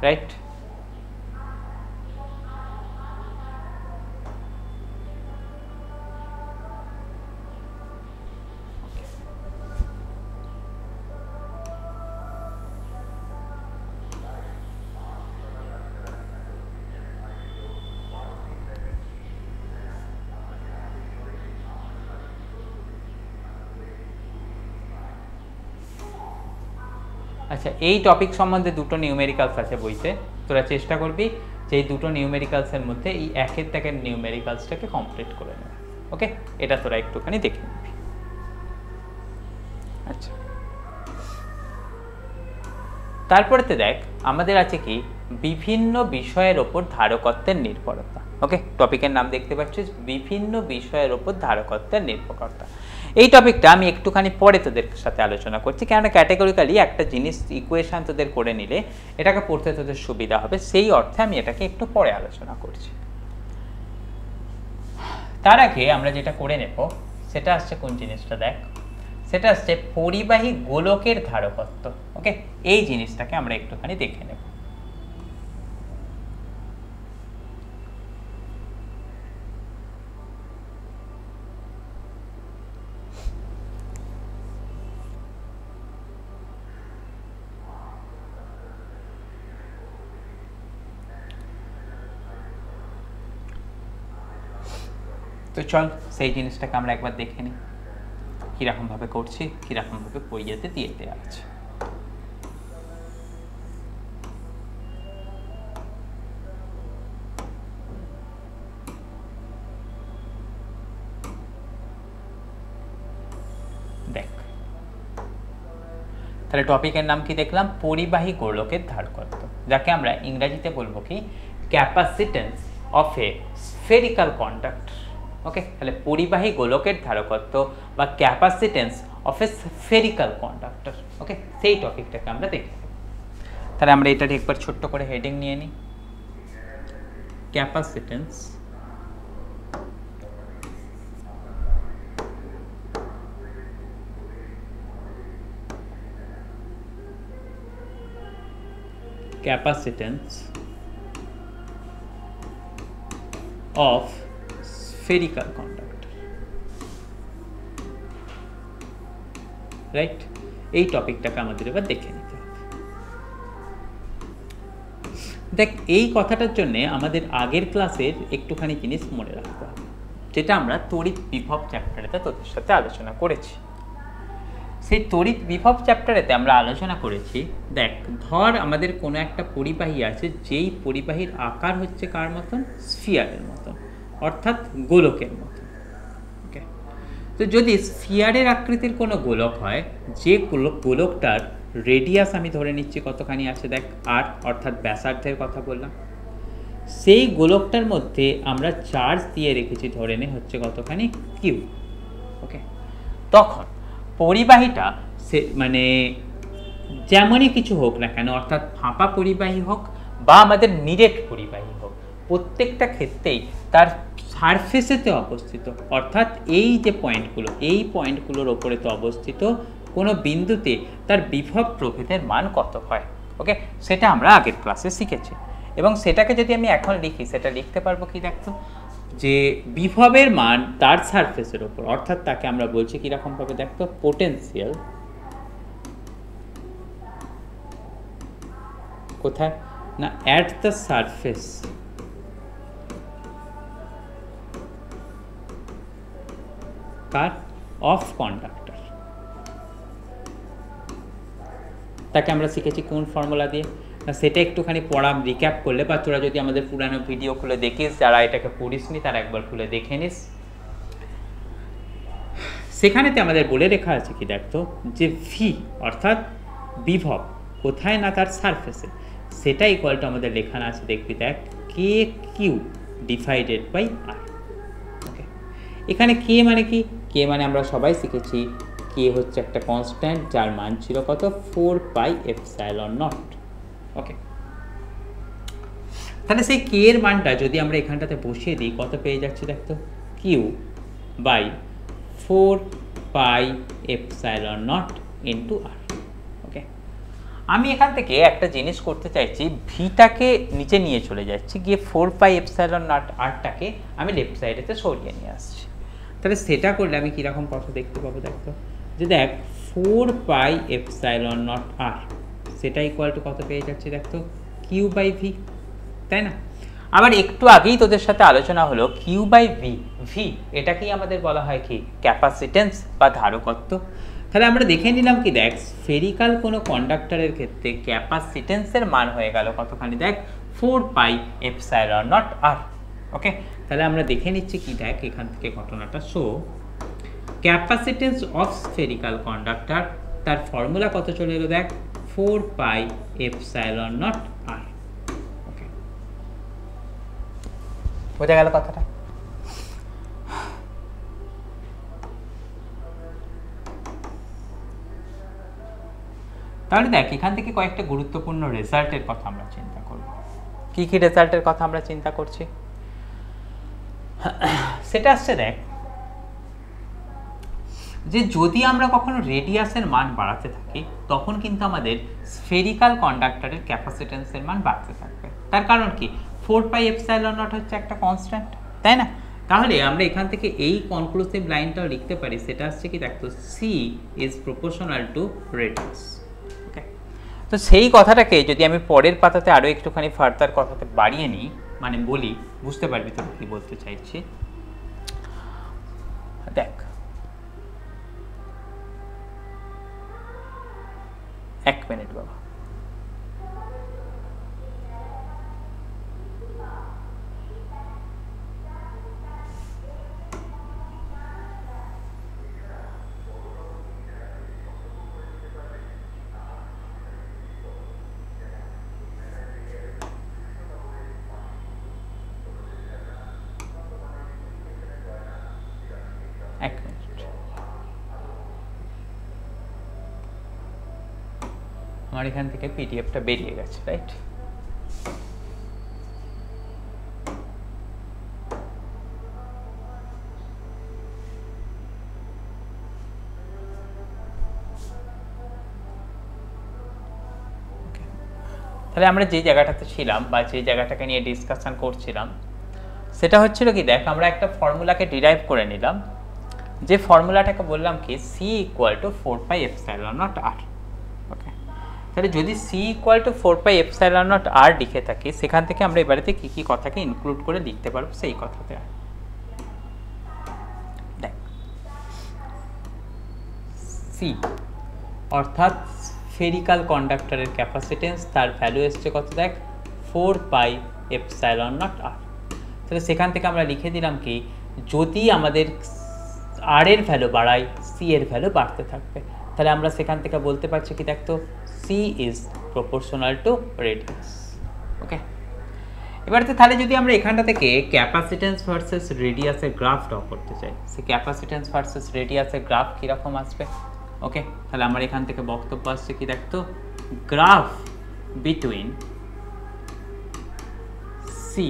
রাইট? আচ্ছা, এই টপিক সম্বন্ধে দুটো নিউমেরিক্যালস আছে বইতে, তোরা চেষ্টা করবি যে এই দুটো নিউমেরিক্যালসের মধ্যে এই একের দাগের নিউমেরিক্যালসটাকে কমপ্লিট করে নেবে। ওকে, এটা তোরা একটুখানি দেখে নিবি। আচ্ছা, তারপরেতে দেখ আমাদের আছে কি বিভিন্ন বিষয়ের ওপর ধারকত্বের নির্ভরতা। ওকে, টপিকের নাম দেখতে পাচ্ছিস বিভিন্ন বিষয়ের ওপর ধারকত্বের নির্ভরতা। এই টপিকটা আমি একটুখানি পরে তোদের সাথে আলোচনা করছি, কেননা ক্যাটেগরিক্যালি একটা জিনিস ইকুয়েশন তোদের করে নিলে এটাকে পড়তে তোদের সুবিধা হবে, সেই অর্থে আমি এটাকে একটু পরে আলোচনা করছি। তার আগে আমরা যেটা করে নেব সেটা আসছে কোন জিনিসটা দেখ, সেটা আসছে পরিবাহী গোলকের ধারকত্ব। ওকে, এই জিনিসটাকে আমরা একটুখানি দেখে নেব। তো চল সেই জিনিসটাকে আমরা একবার দেখে নিই কীরকম ভাবে করছি, কীরকম ভাবে বইয়েতে দিয়ে দেওয়া আছে। দেখ, তাহলে টপিকের নাম কি দেখলাম পরিবাহী গোলকের ধারকত্ব, যাকে আমরা ইংরেজিতে বলবো কি capacitance of a spherical conductor. Okay, তাহলে পরিবাহী গোলকের ধারকত্ব বা capacitance of a spherical conductor. Okay, সেই টপিকটাকে আমরা দেখি। তাহলে আমরা এটা একবার ছোট্ট করে হেডিং নিয়ে নিই, capacitance of spherical conductor, right? এই টপিকটাকে আমাদের এবার দেখে নিতে হবে। দেখ, এই কথাটার জন্য আমাদের আগের ক্লাসের একটুখানি জিনিস মনে রাখতে হবে, যেটা আমরা তড়িৎ বিভব চ্যাপ্টারেতে তোদের সাথে আলোচনা করেছি। সেই তড়িৎ বিভব চ্যাপ্টারেতে আমরা আলোচনা করেছি, দেখ ধর আমাদের কোনো একটা পরিবাহী আছে, যেই পরিবাহীর আকার হচ্ছে কার মতন, স্ফিয়ারের মতন, অর্থাৎ গোলকের মতন। ওকে, তো যদি স্ফিয়ারের আকৃতির কোনো গোলক হয়, যে গোলকটার রেডিয়াস আমি ধরে নিচ্ছি কতখানি আছে, দেখ আর, অর্থাৎ ব্যাসার্ধের কথা বললাম, সেই গোলকটার মধ্যে আমরা চার্জ দিয়ে রেখেছি ধরে নে হচ্ছে কতখানি, কিউ। ওকে, তখন পরিবাহীটা সে মানে যেমনই কিছু হোক না কেন, অর্থাৎ ফাঁপা পরিবাহী হোক বা আমাদের নিরেট পরিবাহী হোক, প্রত্যেকটা ক্ষেত্রেই তার সারফেসেতে অবস্থিত, অর্থাৎ এই যে পয়েন্টগুলো, এই পয়েন্টগুলোর ওপরে তো অবস্থিত কোনো বিন্দুতে তার বিভব প্রভেদের মান কত হয়। ওকে, সেটা আমরা আগের ক্লাসে শিখেছি, এবং সেটাকে যদি আমি এখন লিখি, সেটা লিখতে পারবো কি, দেখতো যে বিভবের মান তার সারফেসের ওপর, অর্থাৎ তাকে আমরা বলছি কিরকম ভাবে, দেখতো পোটেনশিয়াল কোথায় না, at the surface car, of conductor. তাকে আমরা শিখেছি কোন ফর্মুলা দিয়ে, সেটা একটুখানি পড়া রিক্যাপ করলে, বা তোরা যদি আমাদের পুরানো ভিডিও খুলে দেখিস, যারা এটাকে পড়িসনি তারা একবার খুলে দেখে নিস, সেখানেতে আমাদের বলে রেখা আছে কি, দেখতো যে ভি অর্থাৎ বিভব কোথায় না তার সারফেসে, সেটা ইকুয়াল টু আমাদের লেখানো আছে, দেখবি দেখ, কে কিউ ডিভাইডেড বাই আর। ওকে, এখানে কে মানে কি, কে মানে আমরা সবাই শিখেছি কে হচ্ছে একটা কনস্ট্যান্ট, যার মান ছিল কত, 4πε0। ওকে, তাহলে সেই কে এর মানটা যদি আমরা এখানটাতে বসিয়ে দিই, কত পেয়ে যাচ্ছি, দেখতো কিউ বাই 4πε0 ইন্টু আর। ওকে, আমি এখান থেকে একটা জিনিস করতে চাইছি, ভিটাকে নিচে নিয়ে চলে যাচ্ছি, গিয়ে 4πε0 আরটাকে আমি লেফট সাইডেতে সরিয়ে নিয়ে আসছি। তাহলে সেটা করলে আমি কীরকম কথা দেখতে পাবো, দেখতো যে দেখ 4πε0 আর, সেটা ইকুয়াল টু কত পেয়ে যাচ্ছি, দেখতো কিউ বাই ভি, তাই না। আবার একটু আগেই তোদের সাথে আলোচনা হলো কিউ বাই ভি, ভি এটাকেই আমাদের বলা হয় কি, ক্যাপাসিটেন্স বা ধারকত্ব। তাহলে আমরা দেখে নিলাম কি, দেখ স্ফেরিক্যাল কোনো কন্ডাক্টরের ক্ষেত্রে ক্যাপাসিটেন্সের মান হয়ে গেল কতখানি, দেখ 4πε0 আর। ওকে, তাহলে আমরা দেখে নিচ্ছি কি, দেখ এখান থেকে ঘটনাটা, so capacitance of spherical conductor, তার ফর্মুলা কত চলে এলো, দেখ 4πε0 আর। ওকে, বোঝা গেল কথাটা। তাহলে দেখ এখান থেকে কয়েকটা গুরুত্বপূর্ণ রেজাল্টের কথা আমরা চিন্তা করব। কি কি রেজাল্টের কথা আমরা চিন্তা করছি, সেটা আসছে দেখ, যে যদি আমরা কখনো রেডিয়াসের মান বাড়াতে থাকি, তখন কিন্তু আমাদের স্ফেরিক্যাল কন্ডাক্টরের ক্যাপাসিটেন্সের মান বাড়তে থাকবে। তার কারণ কি, 4πε0 হচ্ছে একটা কনস্ট্যান্ট, তাই না। তাহলে আমরা এখান থেকে এই কনক্লুসিভ লাইনটাও লিখতে পারি, সেটা আসছে কি, দেখো C is proportional to radius. Okay, তো সেই কথাটাকে যদি আমি পরের পাতাতে আরও একটুখানি ফার্দার কথাতে বাড়িয়ে নিই, মানে বলি, বুঝতে পারবি তো কি বলতে চাইছি। দেখ এক মিনিট বাবা, এক মিনিট, আমার এখান থেকে পিডিএফটা বেরিয়ে গেছে, রাইট। তাহলে আমরা যে জায়গাটাতে ছিলাম বা যে জায়গাটাকে নিয়ে ডিসকাশন করছিলাম, সেটা হচ্ছিল কি, দেখ আমরা একটা ফর্মুলাকে ডিরাইভ করে নিলাম, যে ফর্মুলাটাকে বললাম কি, সি ইকুয়াল টু 4πε0 আর। ওকে, তাহলে যদি সি ইকুয়াল টু 4πε0 আর লিখে থাকি, সেখান থেকে আমরা এবারেতে কী কী কথাকে ইনক্লুড করে লিখতে পারবো সেই কথাতে। দেখ সি অর্থাৎ স্ফেরিক্যাল কন্ডাক্টরের ক্যাপাসিটেন্স তার ভ্যালু এসছে কত দেখ 4πε0 r। তাহলে সেখান থেকে আমরা লিখে দিলাম কি যদি আমাদের আর এর ভ্যালু বাড়াই সি এর ভ্যালু বাড়তে থাকবে। তাহলে আমরা সেখান থেকে বলতে পারছি কি দেখতো C is proportional to radius. Okay, এবারে তাহলে যদি আমরা এখানটা থেকে ক্যাপাসিটেন্স ভার্সেস রেডিয়াসের গ্রাফ ড্র করতে চাই, সে ক্যাপাসিটেন্স ভার্সেস রেডিয়াসের গ্রাফ কীরকম আসবে? ওকে, তাহলে আমার এখান থেকে বক্তব্য আসছে কি দেখতো graph between C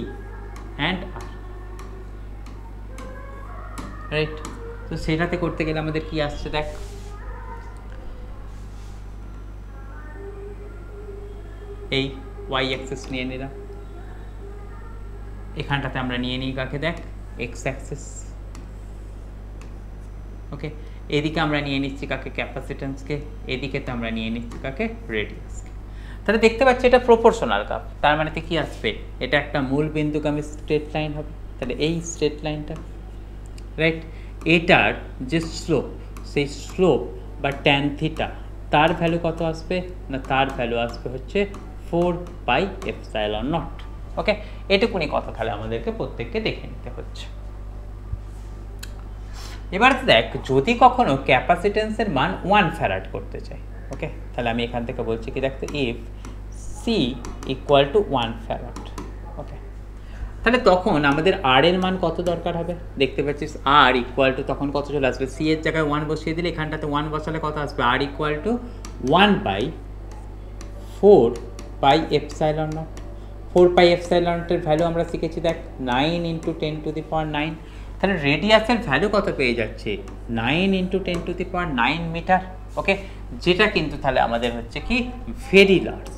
and R, right? তো সেটাতে করতে গেলে আমাদের কি আসছে দেখ, এই ওয়াই অ্যাক্সিস নিয়ে নিলাম, এখানটাতে আমরা নিয়ে নিই কাকে দেখ এক্স অ্যাক্সিস। ওকে, এদিকে আমরা নিয়ে নিচ্ছি কাকে ক্যাপাসিটেন্সকে, এদিকে তো আমরা নিয়ে নিচ্ছি কাকে রেডিয়াসকে। তাহলে দেখতে পাচ্ছি এটা প্রপোর্শনাল গ্রাফ, তার মানে কি আসবে এটা একটা মূল বিন্দুগামী স্ট্রেট লাইন হবে। তাহলে এই স্ট্রেট লাইনটা, রাইট, এটার যে স্লোপ সেই স্লোপ বা ট্যান থিটা তার ভ্যালু কত আসবে না, তার ভ্যালু আসবে হচ্ছে 4πε0। ওকে, এটুকুনি কথা তাহলে আমাদেরকে প্রত্যেককে দেখে নিতে হচ্ছে। এবার দেখ যদি কখনো ক্যাপাসিটেন্সের মান 1 ফ্যারাড করতে চাই, ওকে, তাহলে আমি এখান থেকে বলছি কি দেখতে if C equal to 1 farad. Okay, তাহলে তখন আমাদের আর এর মান কত দরকার হবে? দেখতে পাচ্ছিস আর ইকুয়াল টু তখন কত চলে আসবে, সি এর জায়গায় 1 বসিয়ে দিলে এখানটাতে 1 বসালে কত আসবে, আর ইকুয়াল টু 1/4πε0। 4πε0 ভ্যালু আমরা শিখেছি দেখ 9 × 10⁹। তাহলে রেডিয়াসের ভ্যালু কত পেয়ে যাচ্ছে 9 × 10⁹ মিটার। ওকে, যেটা কিন্তু তাহলে আমাদের হচ্ছে কি ভেরি লার্জ।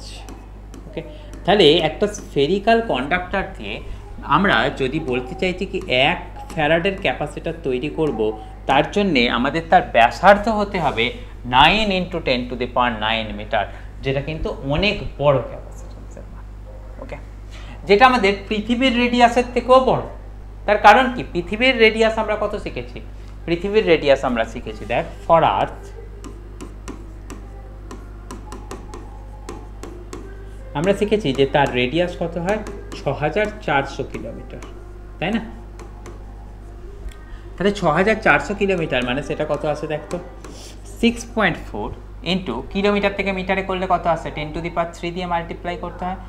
ওকে, তাহলে একটা স্ফেরিক্যাল কন্ডাক্টর দিয়ে আমরা যদি বলতে চাইছি কি 1 ফ্যারাডের ক্যাপাসিটর তৈরি করব, তার জন্যে আমাদের তার ব্যাসার্ধ হতে হবে 9 × 10⁹ মিটার, যেটা কিন্তু অনেক বড় ক্যাপাসিটেন্সের মান। ওকে, যেটা আমাদের পৃথিবীর রেডিয়াসের থেকেও বড়। তার কারণ কি পৃথিবীর রেডিয়াস আমরা কত শিখেছি, পৃথিবীর রেডিয়াস আমরা শিখেছি দেখ ফর আর্থ আমরা শিখেছি যে তার রেডিয়াস কত হয় 6400 কিলোমিটার, তাই না? তাহলে 6400 কিলোমিটার মানে সেটা কত আসে দেখতো 6.4 ইন্টু কিলোমিটার থেকে মিটারে করলে কত আসে 10⁻³ দিয়ে মাল্টিপ্লাই করতে হয়।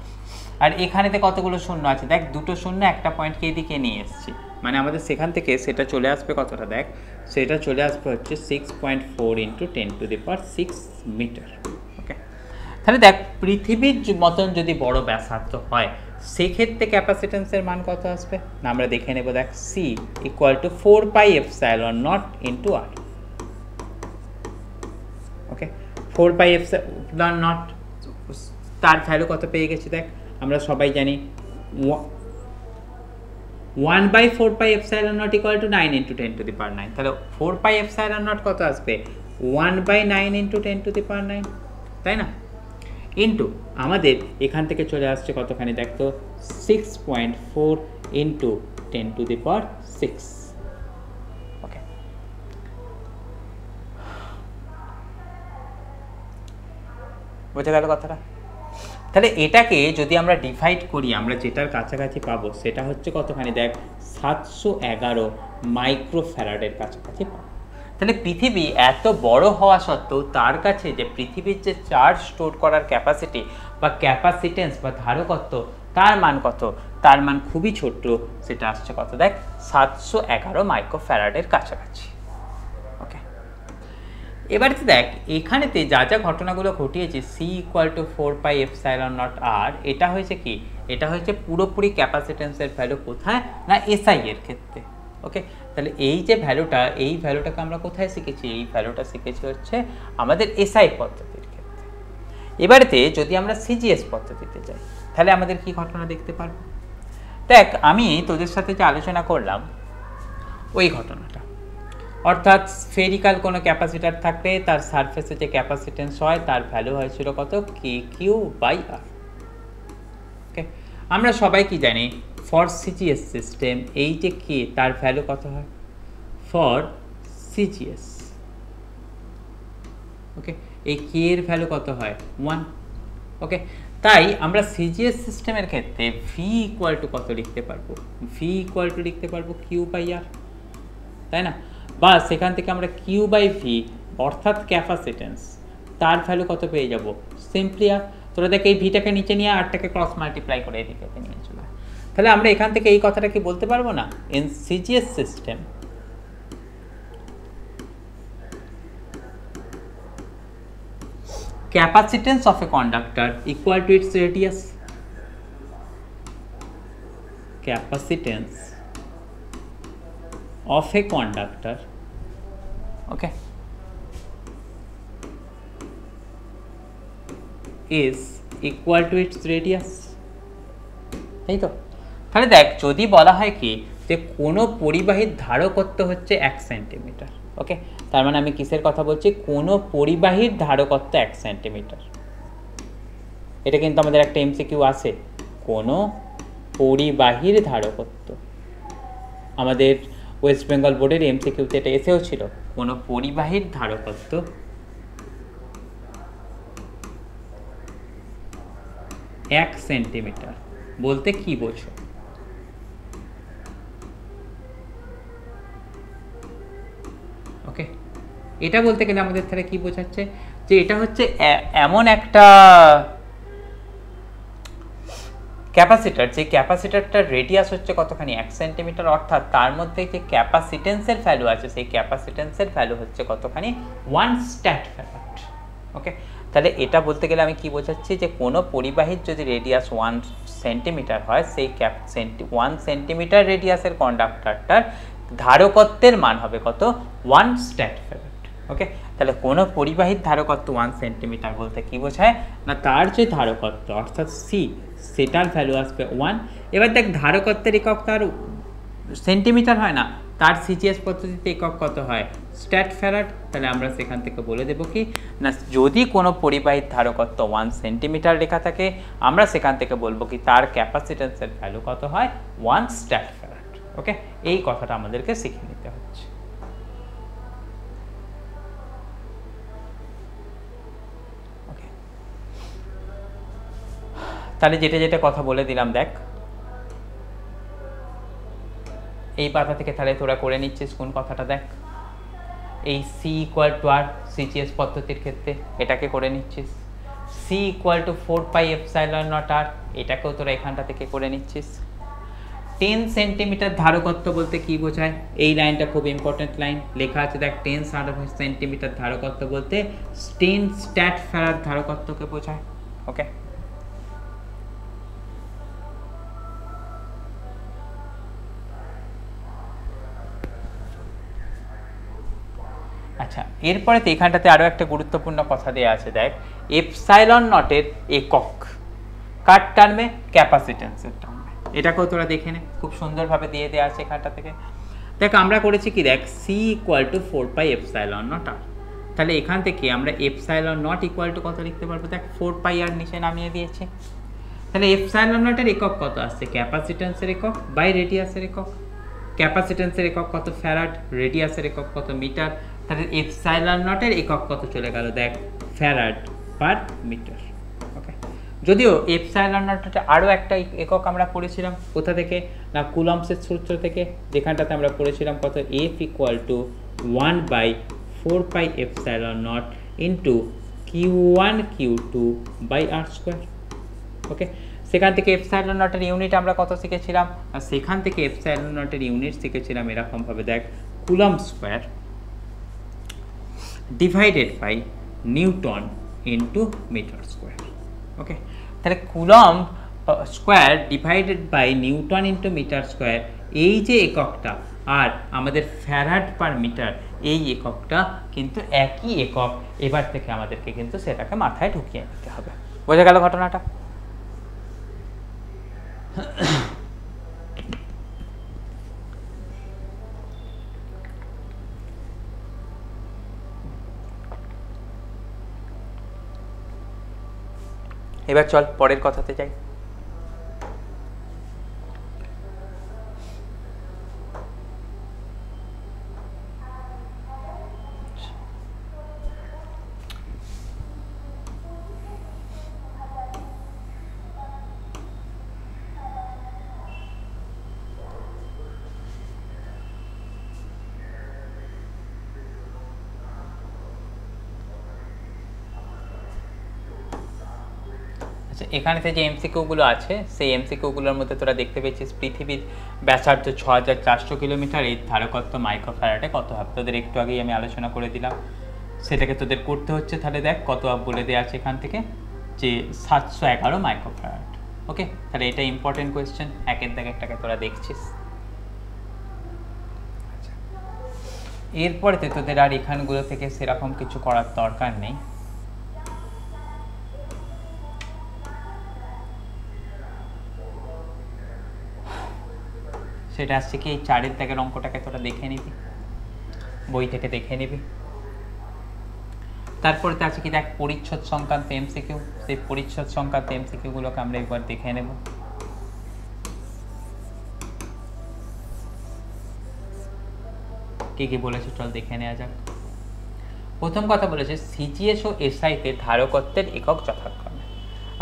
আর এখানেতে কতগুলো শূন্য আছে দেখ, দুটো শূন্য একটা পয়েন্টকে এদিকে নিয়ে এসেছি, মানে আমাদের সেখান থেকে সেটা চলে আসবে কতটা দেখ, সেটা চলে আসবে হচ্ছে 6.4 × 10⁶ মিটার। ওকে, তাহলে দেখ পৃথিবীর মতন যদি বড় ব্যাসার্ধ হয় সেক্ষেত্রে ক্যাপাসিটেন্সের মান কত আসবে না, আমরা দেখে নেব দেখ সি ইকুয়াল টু 4πε0 × r। ওকে, 4πε0 তার ভ্যালু কত পেয়ে গেছি দেখ, আমরা সবাই জানি 1/4πε0 ইকুয়াল টু 9 × 10⁹। তাহলে 4πε0 কত আসবে 1/9 × 10⁹, তাই না? ইন্টু আমাদের এখান থেকে চলে আসছে কতখানি দেখতো 6.4 × 10⁶। ওকে, বুঝে গেল কথাটা? তাহলে এটাকে যদি আমরা ডিভাইড করি আমরা যেটার কাছাকাছি পাবো সেটা হচ্ছে কতখানি দেখ 711 মাইক্রোফ্যারাডের কাছাকাছি পাবো। তাহলে পৃথিবী এত বড় হওয়া সত্ত্বেও তার কাছে যে পৃথিবীর যে চার্জ স্টোর করার ক্যাপাসিটি বা ক্যাপাসিটেন্স বা ধারকত্ব তার মান কত, তার মান খুবই ছোট্ট, সেটা আসছে কত দেখ 711 মাইক্রোফ্যারাডের কাছাকাছি। ওকে, এবারে দেখ এখানেতে যা যা ঘটনাগুলো ঘটিয়েছে সি ইকুয়াল টু 4πε0 r, এটা হয়েছে কি, এটা হয়েছে পুরোপুরি ক্যাপাসিটেন্সের ভ্যালু কোথায় না এসআই এর ক্ষেত্রে। ওকে, তাহলে এই যে ভ্যালুটা এই ভ্যালুটাকে আমরা কোথায় শিখেছি, এই ভ্যালুটা শিখেছি হচ্ছে আমাদের এসআই পদ্ধতির ক্ষেত্রে। এবারেতে যদি আমরা সিজিএস পদ্ধতিতে যাই তাহলে আমাদের কি ঘটনা দেখতে পারবো দেখ, আমি তোদের সাথে যে আলোচনা করলাম ওই ঘটনাটা, অর্থাৎ স্ফেরিক্যাল কোনো ক্যাপাসিটার থাকলে তার সারফেসে যে ক্যাপাসিটেন্স হয় তার ভ্যালু হয়েছিল কত KQ/R। ওকে, আমরা সবাই কি জানি ফর সিজিএস সিস্টেম এই যে কে তার ভ্যালু কত হয় ফর সিজিএস। ওকে, এই কে এর ভ্যালু কত হয় 1। ওকে, তাই আমরা সিজিএস সিস্টেমের ক্ষেত্রে ভি ইকুয়াল টু কত লিখতে পারবো, ভি ইকুয়াল টু লিখতে পারবো কিউ বাই আর, তাই না? বা সেখান থেকে আমরা কিউ বাই ভি অর্থাৎ ক্যাপাসিটেন্স তার ভ্যালু কত পেয়ে যাব, সিম্পলি আর। তোরা দেখ এই ভিটাকে নিচে নিয়ে আরটাকে ক্রস মাল্টিপ্লাই করে এদিকে নিয়ে চলে। তাহলে আমরা এখান থেকে এই কথাটা কি বলতে পারবো না, in CGS system capacitance of a conductor equal to its radius, capacitance of a conductor, okay, is equal to its radius, তাই তো? তাহলে দেখ যদি বলা হয় কি যে কোনো পরিবাহীর ধারকত্ব হচ্ছে 1 সেন্টিমিটার, ওকে, তার মানে আমি কিসের কথা বলছি, কোনো পরিবাহীর ধারকত্ব 1 সেন্টিমিটার। এটা কিন্তু আমাদের একটা এমসিকিউ আছে, কোনো পরিবাহীর ধারকত্ব, আমাদের ওয়েস্ট বেঙ্গল বোর্ডের এমসিকিউতে এটা এসেও ছিল, কোনো পরিবাহীর ধারকত্ব 1 সেন্টিমিটার বলতে কি বোঝো? ওকে, এটা বলতে গেলে আমাদের তাহলে কি বোঝাচ্ছে যে এটা হচ্ছে এমন একটা ক্যাপাসিটার যে ক্যাপাসিটারটার রেডিয়াস হচ্ছে কতখানি 1 সেন্টিমিটার, অর্থাৎ তার মধ্যে যে ক্যাপাসিটেন্সের ভ্যালু আছে সেই ক্যাপাসিটেন্সের ভ্যালু হচ্ছে কতখানি 1 স্ট্যাট ফ্যারাড। ওকে, তাহলে এটা বলতে গেলে আমি কি বোঝাচ্ছি যে কোনো পরিবাহীর যদি রেডিয়াস 1 সেন্টিমিটার হয় সেই 1 সেন্টিমিটার রেডিয়াসের কন্ডাক্টরটার ধারকত্বের মান হবে কত, 1 স্ট্যাট ফ্যারাড। ওকে, তাহলে কোনো পরিবাহীর ধারকত্ব 1 সেন্টিমিটার বলতে কি বোঝায় না, তার যে ধারকত্ব অর্থাৎ সি সেটার ভ্যালু আসবে 1। এবার দেখ ধারকত্বের একক তার সেন্টিমিটার হয় না, তার সিজিএস পদ্ধতিতে একক কত হয়, স্ট্যাট ফ্যারাড। তাহলে আমরা সেখান থেকে বলে দেবো কি না, যদি কোনো পরিবাহীর ধারকত্ব 1 সেন্টিমিটার লেখা থাকে আমরা সেখান থেকে বলবো কি তার ক্যাপাসিটেন্সের ভ্যালু কত হয়, 1 স্ট্যাট ফ্যারাড। ওকে, এই কথাটা আমাদেরকে শিখে নিতে হচ্ছে। তাহলে যেটা যেটা কথা বলে দিলাম দেখ, এই পাতা থেকে তাহলে তোরা করে নিচ্ছিস কোন কথাটা, দেখ এই C equal to R CGS পদ্ধতির ক্ষেত্রে এটাকে করে নিচ্ছিস, C equal to 4 pi epsilon naught R এটাকেও তোরা এখানটা থেকে করে নিচ্ছিস। 10 সেন্টিমিটার ধারকত্ব বলতে কি বোঝায়, এই লাইনটা খুব ইম্পর্টেন্ট লাইন লেখা আছে দেখ, 10 সেন্টিমিটার ধারকত্ব বলতে 10 স্ট্যাট ফ্যারাড ধারকত্বকে বোঝায়। ওকে, আচ্ছা, এরপরে তো এখানটাতে আরও একটা গুরুত্বপূর্ণ কথা দেওয়া আছে দেখ, এপসাইলন নটের একক কার টার্মে, ক্যাপাসিটেন্সের টার্মে, এটাকেও তোরা দেখে নে, খুব সুন্দরভাবে দিয়ে দেওয়া আছে এখানটা থেকে। দেখ আমরা করেছি কি, দেখ C equal to 4 pi epsilon naught R, তাহলে এখান থেকে আমরা এপসাইলন নট ইকুয়াল টু কত লিখতে পারবো, দেখ 4 পাই আর নিচে নামিয়ে দিয়েছে। তাহলে এপসাইলন নটের একক কত আসছে, ক্যাপাসিটেন্সের একক বাই রেডিয়াসের একক, ক্যাপাসিটেন্সের একক কত ফ্যারাড, রেডিয়াসের একক কত মিটার, তাহলে এপসাইলন নটের একক কত চলে গেল, দেখ ফ্যারাড পার মিটার। ওকে, যদিও এপসাইলন নটের আরও একটা একক আমরা পড়েছিলাম কোথা থেকে না, কুলম্বসের সূত্র থেকে, যেখানটাতে আমরা পড়েছিলাম কত, F equal to 1 by 4 pi epsilon naught into Q1 Q2 by R square. Okay, সেখান থেকে এপসাইলন নটের ইউনিট আমরা কত শিখেছিলাম, আর সেখান থেকে এপসাইলন নটের ইউনিট শিখেছিলাম এরকমভাবে দেখ, coulomb square divided by newton into metre square. Okay, তাহলে coulomb square divided by newton into metre square, এই যে এককটা আর আমাদের ফ্যারাড পার মিটার এই এককটা কিন্তু একই একক, এবার থেকে আমাদেরকে কিন্তু সেটাকে মাথায় ঢুকিয়ে নিতে হবে। বোঝা গেল ঘটনাটা? এবার চল পরের কথাতে যাই। আচ্ছা, এখানে যে এমসিকিউগুলো আছে সেই এমসিকিউগুলোর মধ্যে তোরা দেখতে পেয়েছিস পৃথিবীর ব্যাসার্ধ 6400 কিলোমিটার, এই ধারকত্ব মাইক্রোফ্যারাডে কত হবে তোদের একটু আগেই আমি আলোচনা করে দিলাম। সেটাকে তোদের করতে হচ্ছে, তাহলে দেখ কত বলে দেওয়া আছে এখান থেকে যে 711 মাইক্রোফ্যারাড। ওকে, তাহলে এটা ইম্পর্টেন্ট কোয়েশ্চেন, একের দাগ একটাকে তোরা দেখছিস। এরপরে তোদের আর এখানগুলো থেকে সেরকম কিছু করার দরকার নেই। সেটা আসছে কি এই 4-এর দাগের অঙ্কটাকে তোরা দেখে নিবি, বই থেকে দেখে নিবি। তারপরে তো আছে কি দেখ পরিচ্ছদ সংক্রান্ত এমসিকিউ, সেই পরিচ্ছদ সংক্রান্ত এমসিকিউগুলোকে আমরা একবার দেখে নেব। কি কি বলেছে চল দেখে নেওয়া যাক। প্রথম কথা বলেছে সিজিএস ও এসআইতে ধারকত্বের একক যথাক্রমে।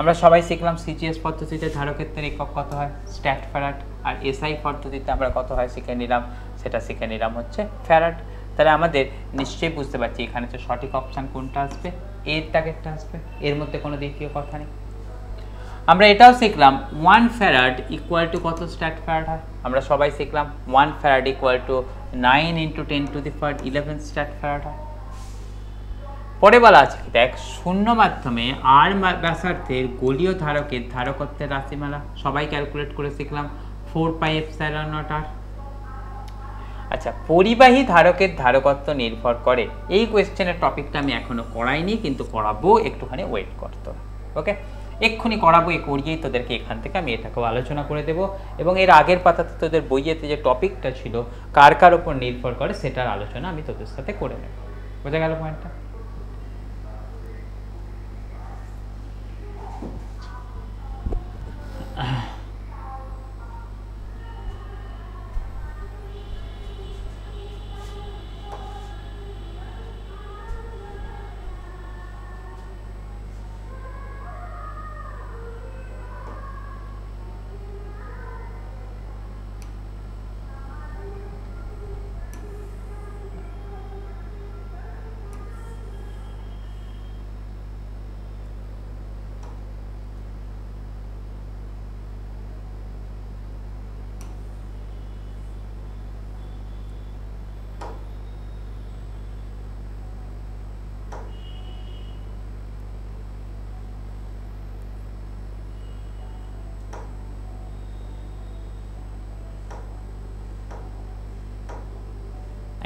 আমরা সবাই শিখলাম সিজিএস পদ্ধতিতে ধারকত্বের একক কত হয়, স্ট্যাট ফ্যারাড, আর এসআই পদ্ধতিতে আমরা কত হয় শিখে নিলাম, সেটা শিখে নিলাম হচ্ছে ফ্যারাড। তাহলে আমাদের নিশ্চয়ই বুঝতে পারছি এখানে তো সঠিক অপশান কোনটা আসবে, এর দাগেরটা আসবে, এর মধ্যে কোনো দ্বিতীয় কথা নেই। আমরা এটাও শিখলাম 1 ফ্যারাড ইকুয়াল টু কত স্ট্যাট ফ্যারাড হয়, আমরা সবাই শিখলাম 1 farad equal to 9 × 10⁻11 stat farad হয়। পরে বলা আছে কি দেখ শূন্য মাধ্যমে আর ব্যাসার্ধের গোলীয় ধারকের ধারকত্বের রাশিমালা, সবাই ক্যালকুলেট করে শিখলাম 4πε0r। আচ্ছা, পরিবাহী ধারকের ধারকত্ব নির্ভর করে, এই কোয়েশ্চেনের টপিকটা আমি এখনো করাইনি, কিন্তু করাবো, একটুখানি ওয়েট করতে। ওকে, এক্ষুনি করাবো, করিয়েই তোদেরকে এখান থেকে আমি এটাকেও আলোচনা করে দেব, এবং এর আগের পাতাতে তোদের বইয়েতে যে টপিকটা ছিল কার কার ওপর নির্ভর করে সেটার আলোচনা আমি তোদের সাথে করে নেব। বোঝা গেল পয়েন্টটা?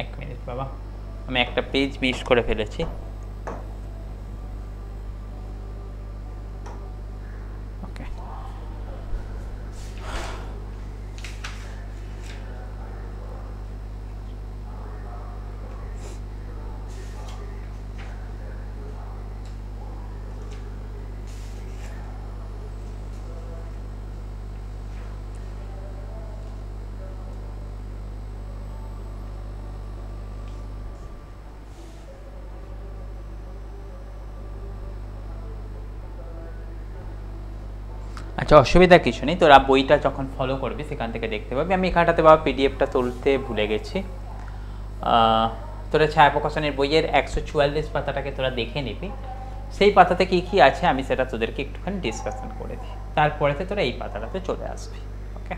এক মিনিট বাবা, আমি একটা পেজ মিস করে ফেলেছি। ওকে, আচ্ছা অসুবিধা কিছু নেই, তোরা বইটা যখন ফলো করবি সেখান থেকে দেখতে পাবি। আমি এখানটাতে বাবা পিডিএফটা তুলতে ভুলে গেছি। তোরা ছায়া প্রকাশনের বইয়ের 144 পাতাটাকে তোরা দেখে নিবি, সেই পাতাতে কী কী আছে আমি সেটা তোদেরকে একটুখানি ডিসকাশন করে দিই, তারপরেতে তোরা এই পাতাটাতে চলে আসবি। ওকে,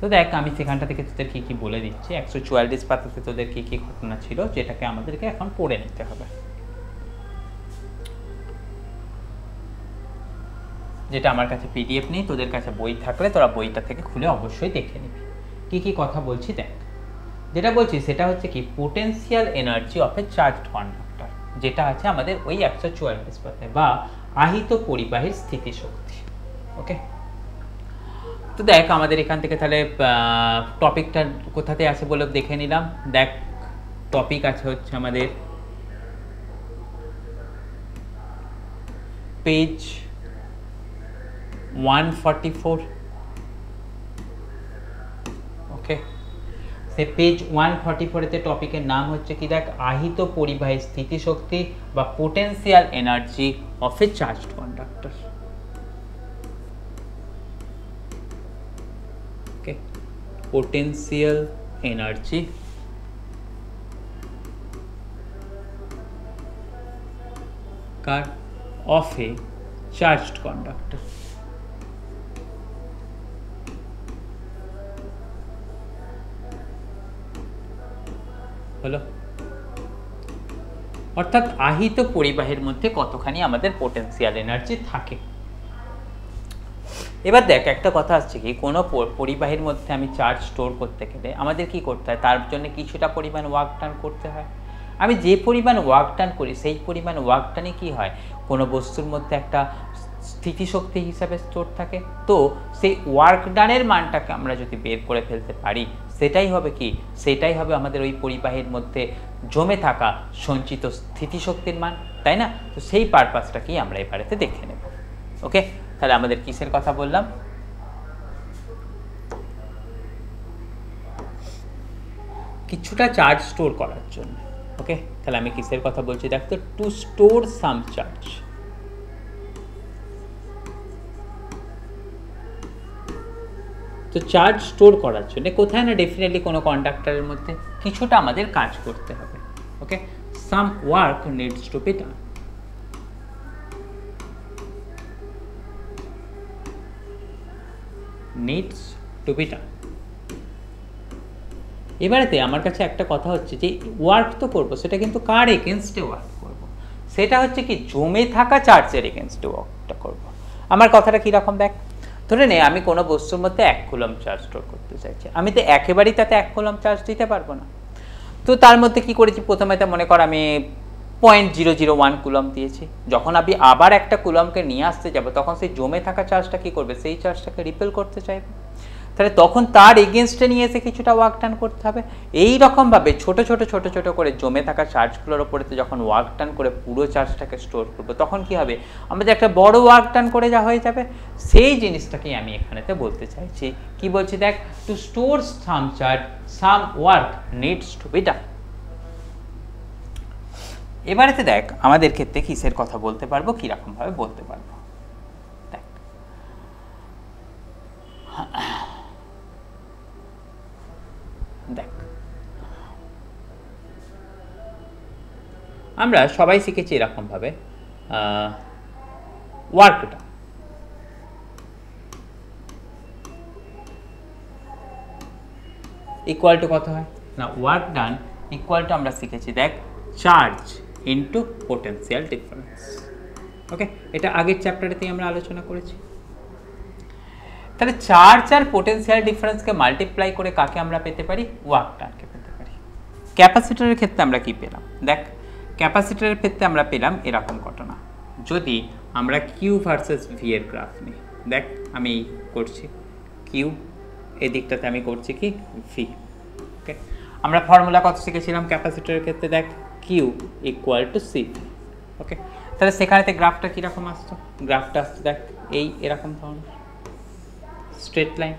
তো দেখ আমি সেখানটা থেকে তোদের কী কী বলে দিচ্ছি। 144 পাতাতে তোদের কী কী ঘটনা ছিল যেটাকে আমাদেরকে এখন পড়ে নিতে হবে, যেটা আমার কাছে পিডিএফ নেই, তোদের কাছে বই থাকলে তোরা বইটা থেকে খুলে অবশ্যই দেখে নিবি। কী কী কথা বলছি দেখ, যেটা বলছি সেটা হচ্ছে কি potential energy of A charged conductor, যেটা আছে আমাদের ওই 144 পাতায়, বা আহিত পরিবাহীর স্থিতিশক্তি। ওকে, তো দেখ আমাদের এখান থেকে তাহলে টপিকটা কোথাতে আছে বলে দেখে নিলাম। দেখ টপিক আছে হচ্ছে আমাদের পেজ 144। ওকে, সে পেজ 144-তে টপিকের নাম হচ্ছে কি দেখ আহিত পরিবাহী স্থিতিশক্তি বা potential energy of A charged conductor. Okay, potential energy car of A charged conductor. হলো, অর্থাৎ আহিত পরিবাহের মধ্যে কতখানি আমাদের পোটেনশিয়াল এনার্জি থাকে। এবার দেখ একটা কথা আসছে কি, কোনো পরিবাহের মধ্যে আমি চার্জ স্টোর করতে গেলে আমাদের কি করতে হয়, তার জন্য কিছুটা পরিমাণ ওয়ার্ক ডান করতে হয়। আমি যে পরিমাণ ওয়ার্ক ডান করি সেই পরিমাণ ওয়ার্ক ডানে কি হয়, কোনো বস্তুর মধ্যে একটা স্থিতিশক্তি হিসাবে স্টোর থাকে। তো সেই ওয়ার্ক ডানের মানটাকে আমরা যদি বের করে ফেলতে পারি, সেটাই হবে কি, সেটাই হবে আমাদের ওই পরিবাহের মধ্যে জমে থাকা সঞ্চিত স্থিতিশক্তির মান, তাই না? তো সেই পারপাসটাকেই আমরা এবারেতে দেখে নেব। ওকে, তাহলে আমাদের কিসের কথা বললাম, কিছুটা চার্জ স্টোর করার জন্য। ওকে, তাহলে আমি কিসের কথা বলছি দেখ তো, টু স্টোর সাম চার্জ। তো চার্জ স্টোর করার জন্য কোথায় না ডেফিনেটলি কোনো কন্ডাক্টরের মধ্যে কিছুটা আমাদের কাজ করতে হবে। Okay, some work needs to be done. Needs to be done. এবারেতে আমার কাছে একটা কথা হচ্ছে যে ওয়ার্ক তো করবো, সেটা কিন্তু কার এগেনস্টে ওয়ার্ক করবো, সেটা হচ্ছে কি জমে থাকা চার্জের এগেনস্টে ওয়ার্কটা করবো। আমার কথাটা কীরকম দেখ, ধরে নে আমি কোনো বস্তুর মধ্যে 1 কুলম্ব চার্জ স্টোর করতে চাইছি, আমি তো একেবারেই তাতে 1 কুলম্ব চার্জ দিতে পারবো না। তো তার মধ্যে কি করেছি, প্রথমে তো মনে কর আমি 0.001 কুলম্ব দিয়েছি। যখন আমি আবার একটা কুলম্বকে নিয়ে আসতে যাব, তখন সেই জমে থাকা চার্জটা কি করবে, সেই চার্জটাকে রিপেল করতে চাইবে। তাহলে তখন তার এগেনস্টে নিয়ে এসে কিছুটা ওয়ার্ক ডান করতে হবে। এই রকমভাবে ছোট ছোট ছোট ছোট করে জমে থাকা চার্জগুলোর ওপরে যখন ওয়ার্ক ডান করে পুরো চার্জটাকে স্টোর করবো, তখন কি হবে, আমাদের একটা বড় ওয়ার্ক ডান করে যা হয়ে যাবে। সেই জিনিসটাকেই আমি এখানেতে বলতে চাইছি। কি বলছি দেখ, to store some charge some work needs to be done. এবারেতে দেখ আমাদের ক্ষেত্রে কিসের কথা বলতে পারবো, কিরকমভাবে বলতে পারবো। দেখ দেখ আমরা সবাই শিখেছি এরকমভাবে ওয়ার্কটা ইকুয়াল টু কত হয় না, ওয়ার্ক ডান ইকুয়াল টু আমরা শিখেছি দেখ চার্জ ইন্টু পোটেনশিয়াল ডিফারেন্স। ওকে, এটা আগের চ্যাপ্টারেতেই আমরা আলোচনা করেছি। তাহলে চার্জ আর পোটেনশিয়াল ডিফারেন্সকে মাল্টিপ্লাই করে কাকে আমরা পেতে পারি, ওয়ার্ক ডানকে পেতে পারি। ক্যাপাসিটরের ক্ষেত্রে আমরা কি পেলাম দেখ, ক্যাপাসিটরের ক্ষেত্রে আমরা পেলাম এরকম ঘটনা। যদি আমরা কিউ ভার্সেস ভি এর গ্রাফ নিই, দেখ আমি করছি কিউ, এদিকটাতে আমি করছি কি ভি। ওকে, আমরা ফর্মুলা কত শিখেছিলাম ক্যাপাসিটরের ক্ষেত্রে, দেখ Q equal to C. Okay, তাহলে সেখানেতে গ্রাফটা কীরকম আসতো, গ্রাফটা আসতো দেখ এই এরকম ধরনের স্ট্রেট লাইন।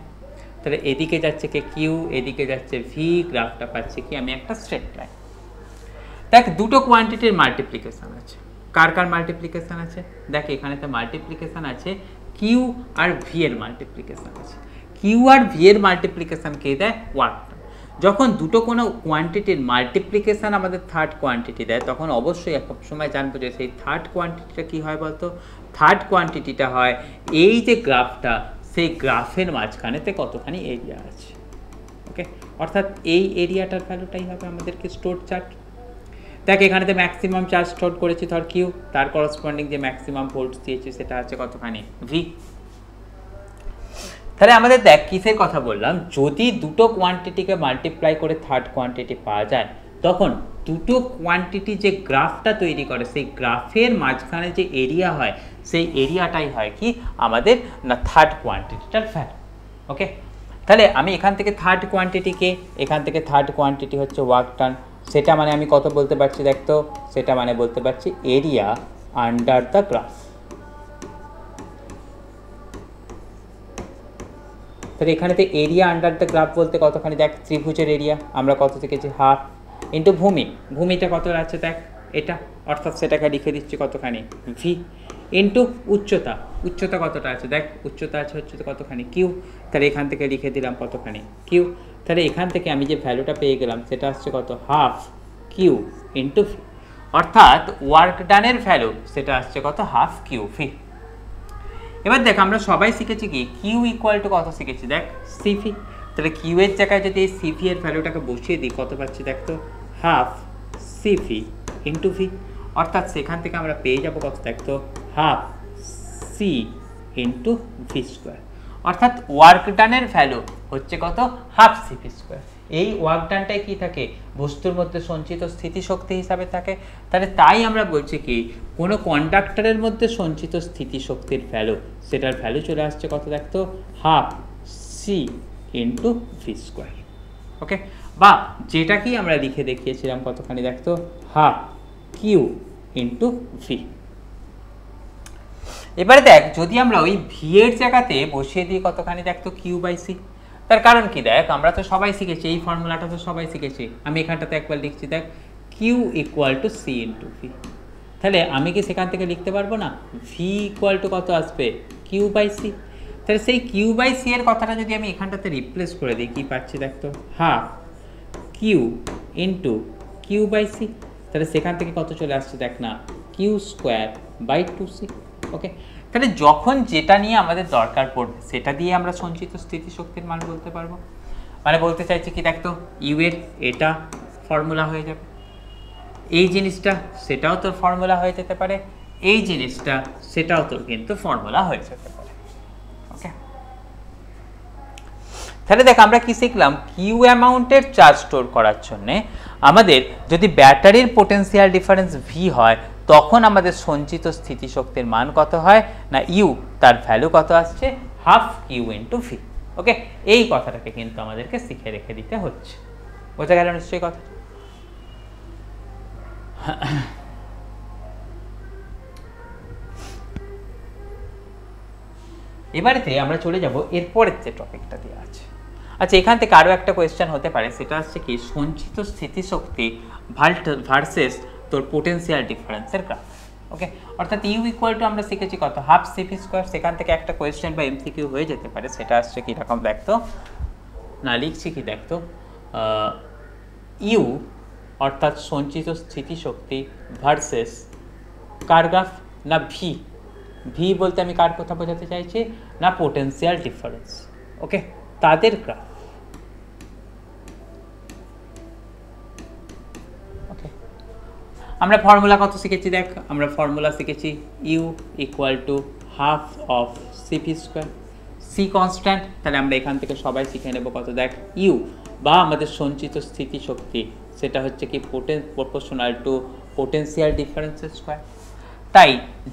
তাহলে এদিকে যাচ্ছে কে কিউ, এদিকে যাচ্ছে ভি, গ্রাফটা পাচ্ছে কি আমি একটা স্ট্রেট লাইন। দেখ দুটো কোয়ান্টিটির মাল্টিপ্লিকেশন আছে, কার কার মাল্টিপ্লিকেশন আছে, দেখ এখানেতে মাল্টিপ্লিকেশন আছে কিউ আর ভি এর মাল্টিপ্লিকেশন আছে। কিউ আর ভি এর মাল্টিপ্লিকেশন কে দেয়, ওয়ার্ক। যখন দুটো কোনো কোয়ান্টিটির মাল্টিপ্লিকেশন আমাদের থার্ড কোয়ান্টিটি দেয়, তখন অবশ্যই এক সময় জানবো যে সেই থার্ড কোয়ান্টিটিটা কী হয় বলতো, থার্ড কোয়ান্টিটিটা হয় এই যে গ্রাফটা, সেই গ্রাফের মাঝখানেতে কতখানি এরিয়া আছে। ওকে, অর্থাৎ এই এরিয়াটার ভ্যালুটাই হবে আমাদেরকে স্টোর চার্জ। দেখ এখানেতে ম্যাক্সিমাম চার্জ স্টোর করেছি ধর কিউ, তার করসপন্ডিং যে ম্যাক্সিমাম ভোল্টস দিয়েছি সেটা আছে কতখানি ভি। তাহলে আমাদের দেখ কিসের কথা বললাম, যদি দুটো কোয়ান্টিটিকে মাল্টিপ্লাই করে থার্ড কোয়ান্টিটি পাওয়া যায়, তখন দুটো কোয়ান্টিটি যে গ্রাফটা তৈরি করে, সেই গ্রাফের মাঝখানে যে এরিয়া হয়, সেই এরিয়াটাই হয় কি আমাদের না থার্ড কোয়ান্টিটিটার ভ্যালু। ওকে, তাহলে আমি এখান থেকে থার্ড কোয়ান্টিটিকে, এখান থেকে থার্ড কোয়ান্টিটি হচ্ছে ওয়ার্ক ডান, সেটা মানে আমি কত বলতে পারছি দেখতো, সেটা মানে বলতে পারছি এরিয়া আন্ডার দ্য গ্রাফ। তাহলে এখানেতে এরিয়া আন্ডার দ্য গ্রাফ বলতে কতখানি দেখ, ত্রিভুজের এরিয়া আমরা কত শিখেছি হাফ, ইন্টু ভূমি, ভূমিটা কত আছে দেখ এটা, অর্থাৎ সেটাকে লিখে দিচ্ছি কতখানি ভি, ইন্টু উচ্চতা, উচ্চতা কতটা আছে দেখ, উচ্চতা আছে হচ্ছে কতখানি কিউ, তাহলে এখান থেকে লিখে দিলাম কতখানি কিউ। তাহলে এখান থেকে আমি যে ভ্যালুটা পেয়ে গেলাম সেটা আসছে কত, হাফ কিউ ইন্টু ভি। অর্থাৎ ওয়ার্ক ডানের ভ্যালু সেটা আসছে কত, হাফ কিউ ফি। এবার দেখ আমরা সবাই শিখেছি কি, কিউ ইকুয়াল টু কত শিখেছি, দেখ সিফি। তাহলে কিউ এর জায়গায় যদি এই সিফি এর ভ্যালুটাকে বসিয়ে দিই, কত পাচ্ছি দেখ তো, হাফ সিফি ইন্টু ভি। অর্থাৎ সেখান থেকে আমরা পেয়ে যাবো কত দেখ তো, half C into V square. অর্থাৎ ওয়ার্ক ডানের ভ্যালু হচ্ছে কত, হাফ সিভি স্কোয়ার। এই ওয়ার্ক ডানটাই কি থাকে, বস্তুর মধ্যে সঞ্চিত স্থিতিশক্তি হিসাবে থাকে। তাহলে তাই আমরা বলছি কি, কোনো কন্ডাক্টরের মধ্যে সঞ্চিত স্থিতিশক্তির ভ্যালু, সেটার ভ্যালু চলে আসছে কত দেখতো, half C into V square. Okay, বা যেটা কি আমরা লিখে দেখিয়েছিলাম কতখানি দেখতো, হাফ কিউ ইন্টু ভি। এবারে দেখ যদি আমরা ওই ভি এর জায়গাতে বসিয়ে দিই কতখানি দেখতো, কিউ বাই সি। তার কারণ কি দেখ, আমরা তো সবাই শিখেছি এই ফর্মুলাটা, তো সবাই শিখেছি। আমি এখানটাতে একবার লিখছি দেখ, Q equal to C into V. তাহলে আমি কি সেখান থেকে লিখতে পারবো না, ভি ইকুয়াল টু কত আসবে, কিউ বাই সি। তাহলে সেই কিউ বাই সি এর কথাটা যদি আমি এখানটাতে রিপ্লেস করে দিই, কি পাচ্ছি দেখতো, half Q into Q by C. তাহলে সেখান থেকে কত চলে আসছে দেখ না, Q square by two C. Okay, তাহলে যখন যেটা নিয়ে আমাদের দরকার পড়বে সেটা দিয়ে আমরা সঞ্চিত স্থিতিশক্তির মান বলতে পারবো। মানে বলতে চাইছি কি দেখতো, ইউ এর এটা ফর্মুলা হয়ে যাবে, এই জিনিসটা সেটাও তোর ফর্মুলা হয়ে যেতে পারে, এই জিনিসটা সেটাও তোর কিন্তু ফর্মুলা হয়ে যেতে পারে। ওকে, তাহলে দেখ আমরা কি শিখলাম, কিউ অ্যামাউন্টের চার্জ স্টোর করার জন্যে আমাদের যদি ব্যাটারির পোটেনশিয়াল ডিফারেন্স ভি হয়, তখন আমাদের সঞ্চিত স্থিতিশক্তির মান কত হয় না, ইউ তার ভ্যালু কত আসছে, হাফ কিউ ইন্টু ভি। ওকে, এই কথাটাকে কিন্তু আমাদেরকে শিখে রেখে দিতে হচ্ছে। বোঝা গেল নিশ্চয়ই কথা। এবারেতে আমরা চলে যাব এরপরের যে টপিকটা দেওয়া আছে। আচ্ছা, এখান থেকে আরও একটা কোয়েশ্চেন হতে পারে, সেটা হচ্ছে কি, সঞ্চিত স্থিতিশক্তি ভার্সেস তোর পোটেনশিয়াল ডিফারেন্সের গ্রাফ। ওকে, অর্থাৎ ইউ ইকুয়াল টু আমরা শিখেছি কত, হাফ সিভি স্কোয়ার। সেখান থেকে একটা কোয়েশ্চেন বা এমসিকিউ হয়ে যেতে পারে, সেটা আসছে কীরকম দেখতো না, লিখছি কি দেখতো, ইউ অর্থাৎ সঞ্চিত স্থিতিশক্তি ভার্সেস কার গ্রাফ না, ভি। ভি বলতে আমি কার কথা বোঝাতে চাইছি না, পোটেনশিয়াল ডিফারেন্স। ওকে, তাদের গ্রাফ। ওকে, আমরা ফর্মুলা কত শিখেছি দেখ, আমরা ফর্মুলা শিখেছি U equal to half of CV square. C constant, তাহলে আমরা এখান থেকে সবাই শিখে নেব কত দেখ, ইউ বা আমাদের সঞ্চিত স্থিতিশক্তি সেটা হচ্ছে কি প্রপোর্শনাল টু পোটেনশিয়াল ডিফারেন্সের স্কোয়ার। তাই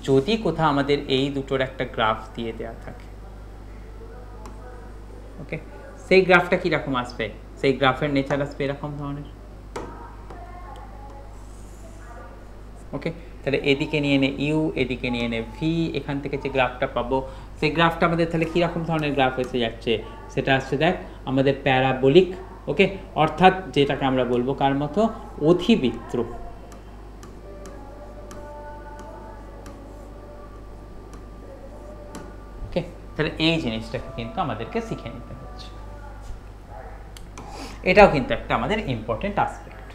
যদি কোথাও আমাদের এই দুটোর একটা গ্রাফ দিয়ে দেওয়া থাকে, ওকে, সেই গ্রাফটা কীরকম আসবে, সেই গ্রাফের নেচার আসবে এরকম ধরনের। ওকে, তাহলে এদিকে নিয়ে নে ইউ, এদিকে নিয়ে নে ভি, এখান থেকে যে গ্রাফটা পাবো সেই গ্রাফটা আমাদের তাহলে কীরকম ধরনের গ্রাফ এসে যাচ্ছে, সেটা আসছে দেখ আমাদের প্যারাবোলিক। ওকে, অর্থাৎ যেটাকে আমরা বলবো কার মতো, অধিবৃত্ত। ওকে, তাহলে এই জিনিসটাকে কিন্তু আমাদেরকে শিখে নিতে হচ্ছে। এটাও কিন্তু একটা আমাদের ইম্পর্টেন্ট আসপেক্ট।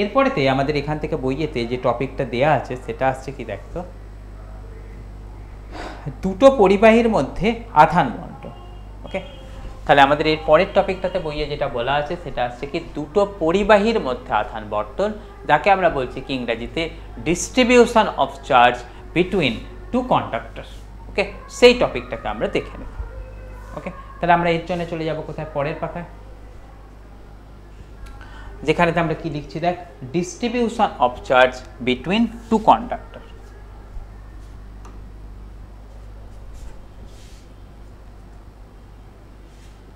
এরপরেতে আমাদের এখান থেকে বইয়েতে যে টপিকটা দেয়া আছে সেটা আসছে কি দেখতো, দুটো পরিবাহীর মধ্যে আধান বণ্টন। ওকে, তাহলে আমাদের এর পরের টপিকটাতে বইয়ে যেটা বলা আছে সেটা আসছে কি, দুটো পরিবাহীর মধ্যে আধান বণ্টন, যাকে আমরা বলছি কি ইংরেজিতে distribution of charge between two conductor. Okay, সেই টপিকটাকে আমরা দেখে নেব। ওকে, তাহলে আমরা এর জন্য চলে যাব কোথায়, পরের পাতায়, যেখানেতে আমরা কি লিখছি দেখ, distribution of charge between two conductor.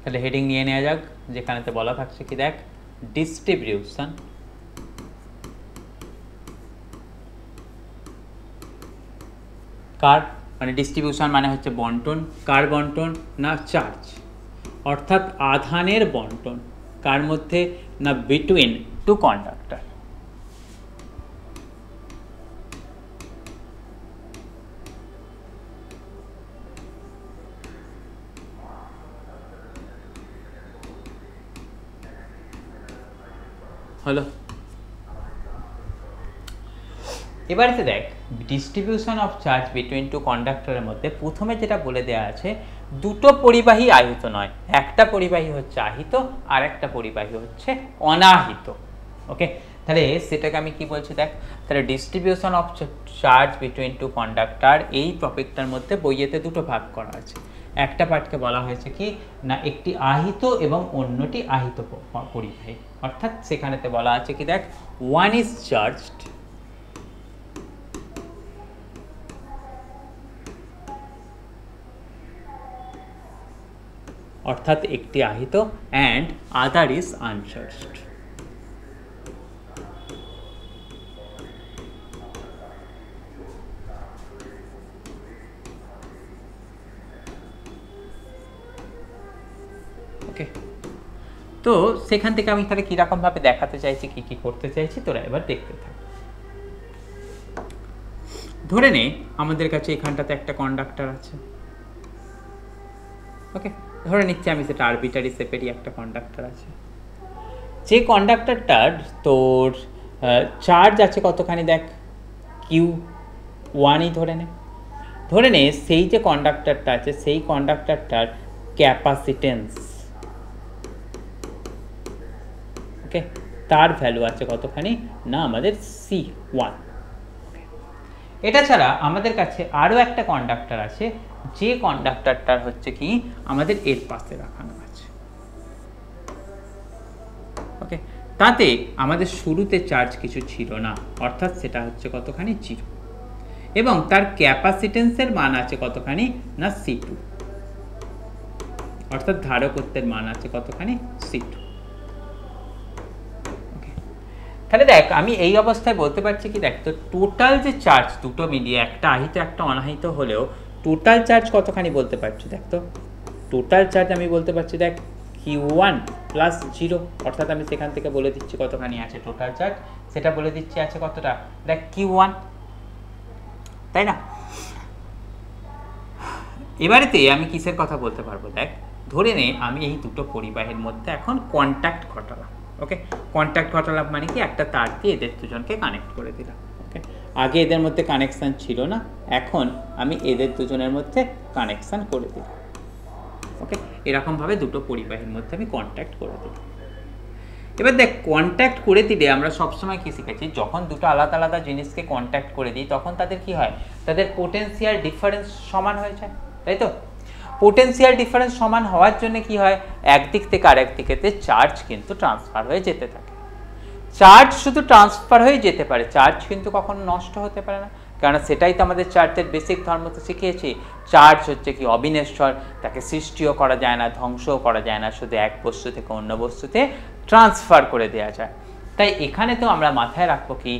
তাহলে হেডিং নিয়ে নেওয়া যাক, যেখানেতে বলা থাকছে কি দেখ, ডিস্ট্রিবিউশন কার, মানে ডিস্ট্রিবিউশন মানে হচ্ছে বন্টন, কার বন্টন না, চার্জ, অর্থাৎ আধানের বন্টন কার মধ্যে না, বিটুইন টু কন্ডাক্টর। হলো, এবারে দেখ distribution of charge between two কন্ডাক্টরের মধ্যে প্রথমে যেটা বলে দেওয়া আছে দুটো পরিবাহী আহিত নয়, একটা পরিবাহী হচ্ছে আহিত আর একটা পরিবাহী হচ্ছে অনাহিত। ওকে, তাহলে সেটাকে আমি কি বলছি দেখ, তাহলে distribution of charge between two conductor এই টপিকটার মধ্যে বইয়েতে দুটো ভাগ করা আছে। একটা পার্টকে বলা হয়েছে কি না একটি আহিত এবং অন্যটি আহিত পরিবাহী, অর্থাৎ সেখানেতে বলা আছে কি দেখ ওয়ান ইজ চার্জড অর্থাৎ একটি আহিত অ্যান্ড আদার ইজ আনচার্জড। ওকে, তো সেখান থেকে আমি তাহলে কিরকম ভাবে দেখাতে চাইছি, কি কি করতে চাইছি তোরা এবার দেখতে থাক। ধরে নে আমাদের কাছে এখানটাতে একটা কন্ডাক্টর আছে। ওকে, ধরে নিচ্ছি আমি সেটা আরবিটারি শেপেরই একটা কন্ডাক্টর আছে। যে কন্ডাক্টরটার তোর চার্জ আছে কতখানি দেখ Q1ই ধরে নে সেই যে কন্ডাক্টরটা আছে সেই কন্ডাক্টরটার ক্যাপাসিটেন্স, ওকে, তার ভ্যালু আছে কতখানি না আমাদের C1। এটা ছাড়া আমাদের কাছে আরও একটা কন্ডাক্টর আছে, যে কন্ডাক্টরটার হচ্ছে কি আমাদের এর পাশে রাখানো আছে। ওকে, তাতে আমাদের শুরুতে চার্জ কিছু ছিল না, অর্থাৎ সেটা হচ্ছে কতখানি 0, এবং তার ক্যাপাসিটেন্সের মান আছে কতখানি না C2, অর্থাৎ ধারকত্বের মান আছে কতখানি C2। তাহলে দেখ আমি এই অবস্থায় বলতে পারছি কি দেখ তো টোটাল যে চার্জ দুটো মিলিয়ে একটা আহিত একটা অনাহিত হলেও টোটাল চার্জ কতখানি বলতে পারছি দেখ তো টোটাল চার্জ আমি বলতে পারছি দেখ Q1 প্লাস 0, অর্থাৎ আমি সেখান থেকে বলে দিচ্ছি কতখানি আছে টোটাল চার্জ, সেটা বলে দিচ্ছি আছে কতটা দেখ Q1, তাই না? এবারেতে আমি কিসের কথা বলতে পারবো দেখ, ধরে নে আমি এই দুটো পরিবাহীর মধ্যে এখন কন্ট্যাক্ট ঘটালাম। ওকে, কন্ট্যাক্ট ঘটালাম মানে কি একটা তার দিয়ে এদের দুজনকে কানেক্ট করে দিলাম। ওকে, আগে এদের মধ্যে কানেকশান ছিল না, এখন আমি এদের দুজনের মধ্যে কানেকশান করে দিলাম। ওকে, এরকমভাবে দুটো পরিবাহীর মধ্যে আমি কন্ট্যাক্ট করে দিলাম। এবার দেখ কন্ট্যাক্ট করে দিলে আমরা সবসময় কি শিখেছি, যখন দুটো আলাদা আলাদা জিনিসকে কন্ট্যাক্ট করে দিই তখন তাদের কি হয়, তাদের পোটেনশিয়াল ডিফারেন্স সমান হয়ে যায়, তাই তো? পোটেনশিয়াল ডিফারেন্স সমান হওয়ার জন্য কি হয়, একদিক থেকে আরেক দিকেতে চার্জ কিন্তু ট্রান্সফার হয়ে যেতে থাকে। চার্জ শুধু ট্রান্সফার হয়ে যেতে পারে, চার্জ কিন্তু কখনো নষ্ট হতে পারে না, কারণ সেটাই তো আমাদের চার্জের বেসিক ধর্ম তো শিখিয়েছি। চার্জ হচ্ছে কি অবিনশ্বর, তাকে সৃষ্টিও করা যায় না, ধ্বংসও করা যায় না, শুধু এক বস্তু থেকে অন্য বস্তুতে ট্রান্সফার করে দেওয়া যায়। তাই এখানে তো আমরা মাথায় রাখবো কি,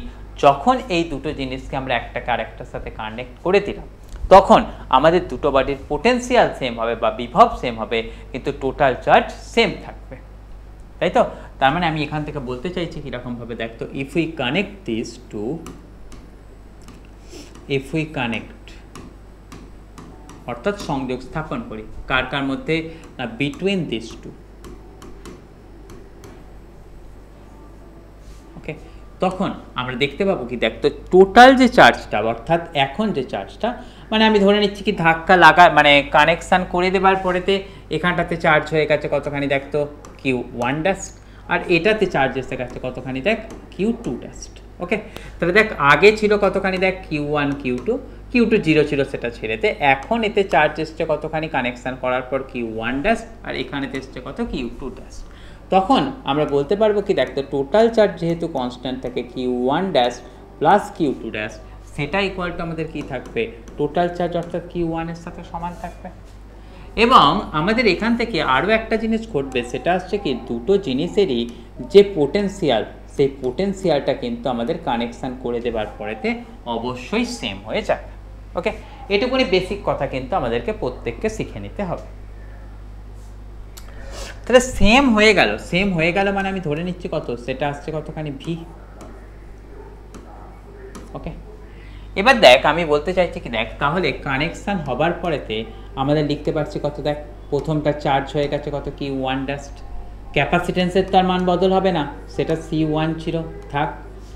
যখন এই দুটো জিনিসকে আমরা একটাকে আরেকটার সাথে কানেক্ট করে দিলাম তখন আমাদের দুটো বডির পোটেনশিয়াল সেম হবে বা বিভব সেম হবে, কিন্তু টোটাল চার্জ সেম থাকবে, তাই তো? তার মানে আমি এখান থেকে বলতে চাইছি কিরকম ভাবে দেখ তো, ইফ উই কানেক্ট অর্থাৎ সংযোগ স্থাপন করি কার কার মধ্যে না বিটুইন দিস টু, ওকে, তখন আমরা দেখতে পাবো কি দেখ তো টোটাল যে চার্জটা অর্থাৎ এখন যে চার্জটা, মানে আমি ধরে নিচ্ছি কি ধাক্কা লাগা মানে কানেকশান করে দেবার পরেতে এখানটাতে চার্জ হয়ে গেছে কতখানি দেখ তো Q1 ডাস্ট, আর এটাতে চার্জ এসে গেছে কতখানি দেখ Q2 ডাস্ট। ওকে, তাহলে দেখ আগে ছিল কতখানি দেখ Q1 Q2 0 ছিল সেটা ছেড়ে দে, এখন এতে চার্জ এসছে কতখানি কানেকশান করার পর Q1 ডাস্ট, আর এখানেতে এসছে কত Q2 ডাস্ট। তখন আমরা বলতে পারবো কি দেখ তো টোটাল চার্জ যেহেতু কনস্ট্যান্ট থাকে Q1 dash plus Q2 dash, সেটা ইকুয়াল টু আমাদের কি থাকবে টোটাল চার্জ অর্থাৎ Q1 এর সাথে সমান থাকবে। এবং আমাদের এখান থেকে আরও একটা জিনিস ঘটবে, সেটা হচ্ছে কি দুটো জিনিসেরই যে পোটেনশিয়াল, সেই পোটেনশিয়ালটা কিন্তু আমাদের কানেকশান করে দেবার পরেতে অবশ্যই সেম হয়ে যাবে। ওকে, এটুকুনি বেসিক কথা কিন্তু আমাদেরকে প্রত্যেককে শিখে নিতে হবে। তাহলে সেম হয়ে গেল মানে আমি ধরে নিচ্ছি কত, সেটা আসছে কতখানি ভি। ওকে, এবার দেখ আমি বলতে চাইছি কি দেখ তাহলে কানেকশান হবার পরেতে আমাদের লিখতে পারছি কত দেখ, প্রথমটা চার্জ হয়ে গেছে কত Q1 ডাস্ট, ক্যাপাসিটেন্সের তার মান বদল হবে না, সেটা C1 ছিল থাক,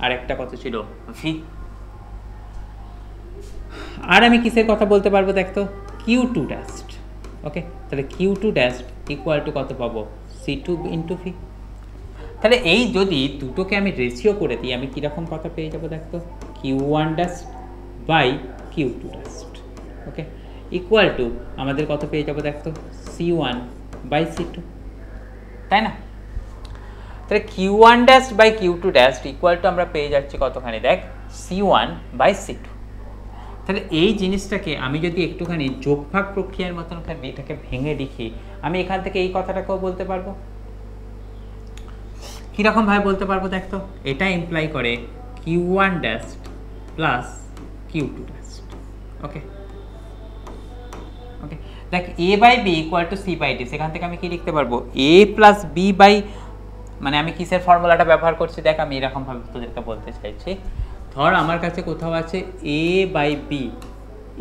আর একটা কত ছিল ভি। আর আমি কিসের কথা বলতে পারবো দেখ তো, কিউ টু ড্যাস্ট। ওকে, তাহলে Q two dash equal to কত পাবো, সি টু ইন্টু ভি। তাহলে এই যদি দুটোকে আমি রেশিও করে দিই, আমি কীরকম কথা পেয়ে যাবো দেখ তো, Q one dash by Q two dash. Okay, equal to আমাদের কত পেয়ে যাবো দেখ তো, C one by C two, তাই না? তাহলে Q one dash by Q two dash equal to আমরা পেয়ে যাচ্ছি কতখানি দেখ, C one by C two. তাহলে এই জিনিসটাকে আমি যদি একটুখানি যোগভাগ প্রক্রিয়ার মতন এটাকে ভেঙে লিখি, আমি এখান থেকে এই কথাটাকেও বলতে পারবো। কীরকমভাবে বলতে পারবো দেখ তো, এটা ইমপ্লাই করে Q one dash plus Q two dash. Okay okay, দেখ A by B equal to C by D, সেখান থেকে আমি কি লিখতে পারবো, এ প্লাস বি বাই, মানে আমি কিসের ফর্মুলাটা ব্যবহার করছি দেখ, আমি এরকমভাবে তোদেরকে বলতে চাইছি। ধর আমার কাছে কোথাও আছে এ বাই বি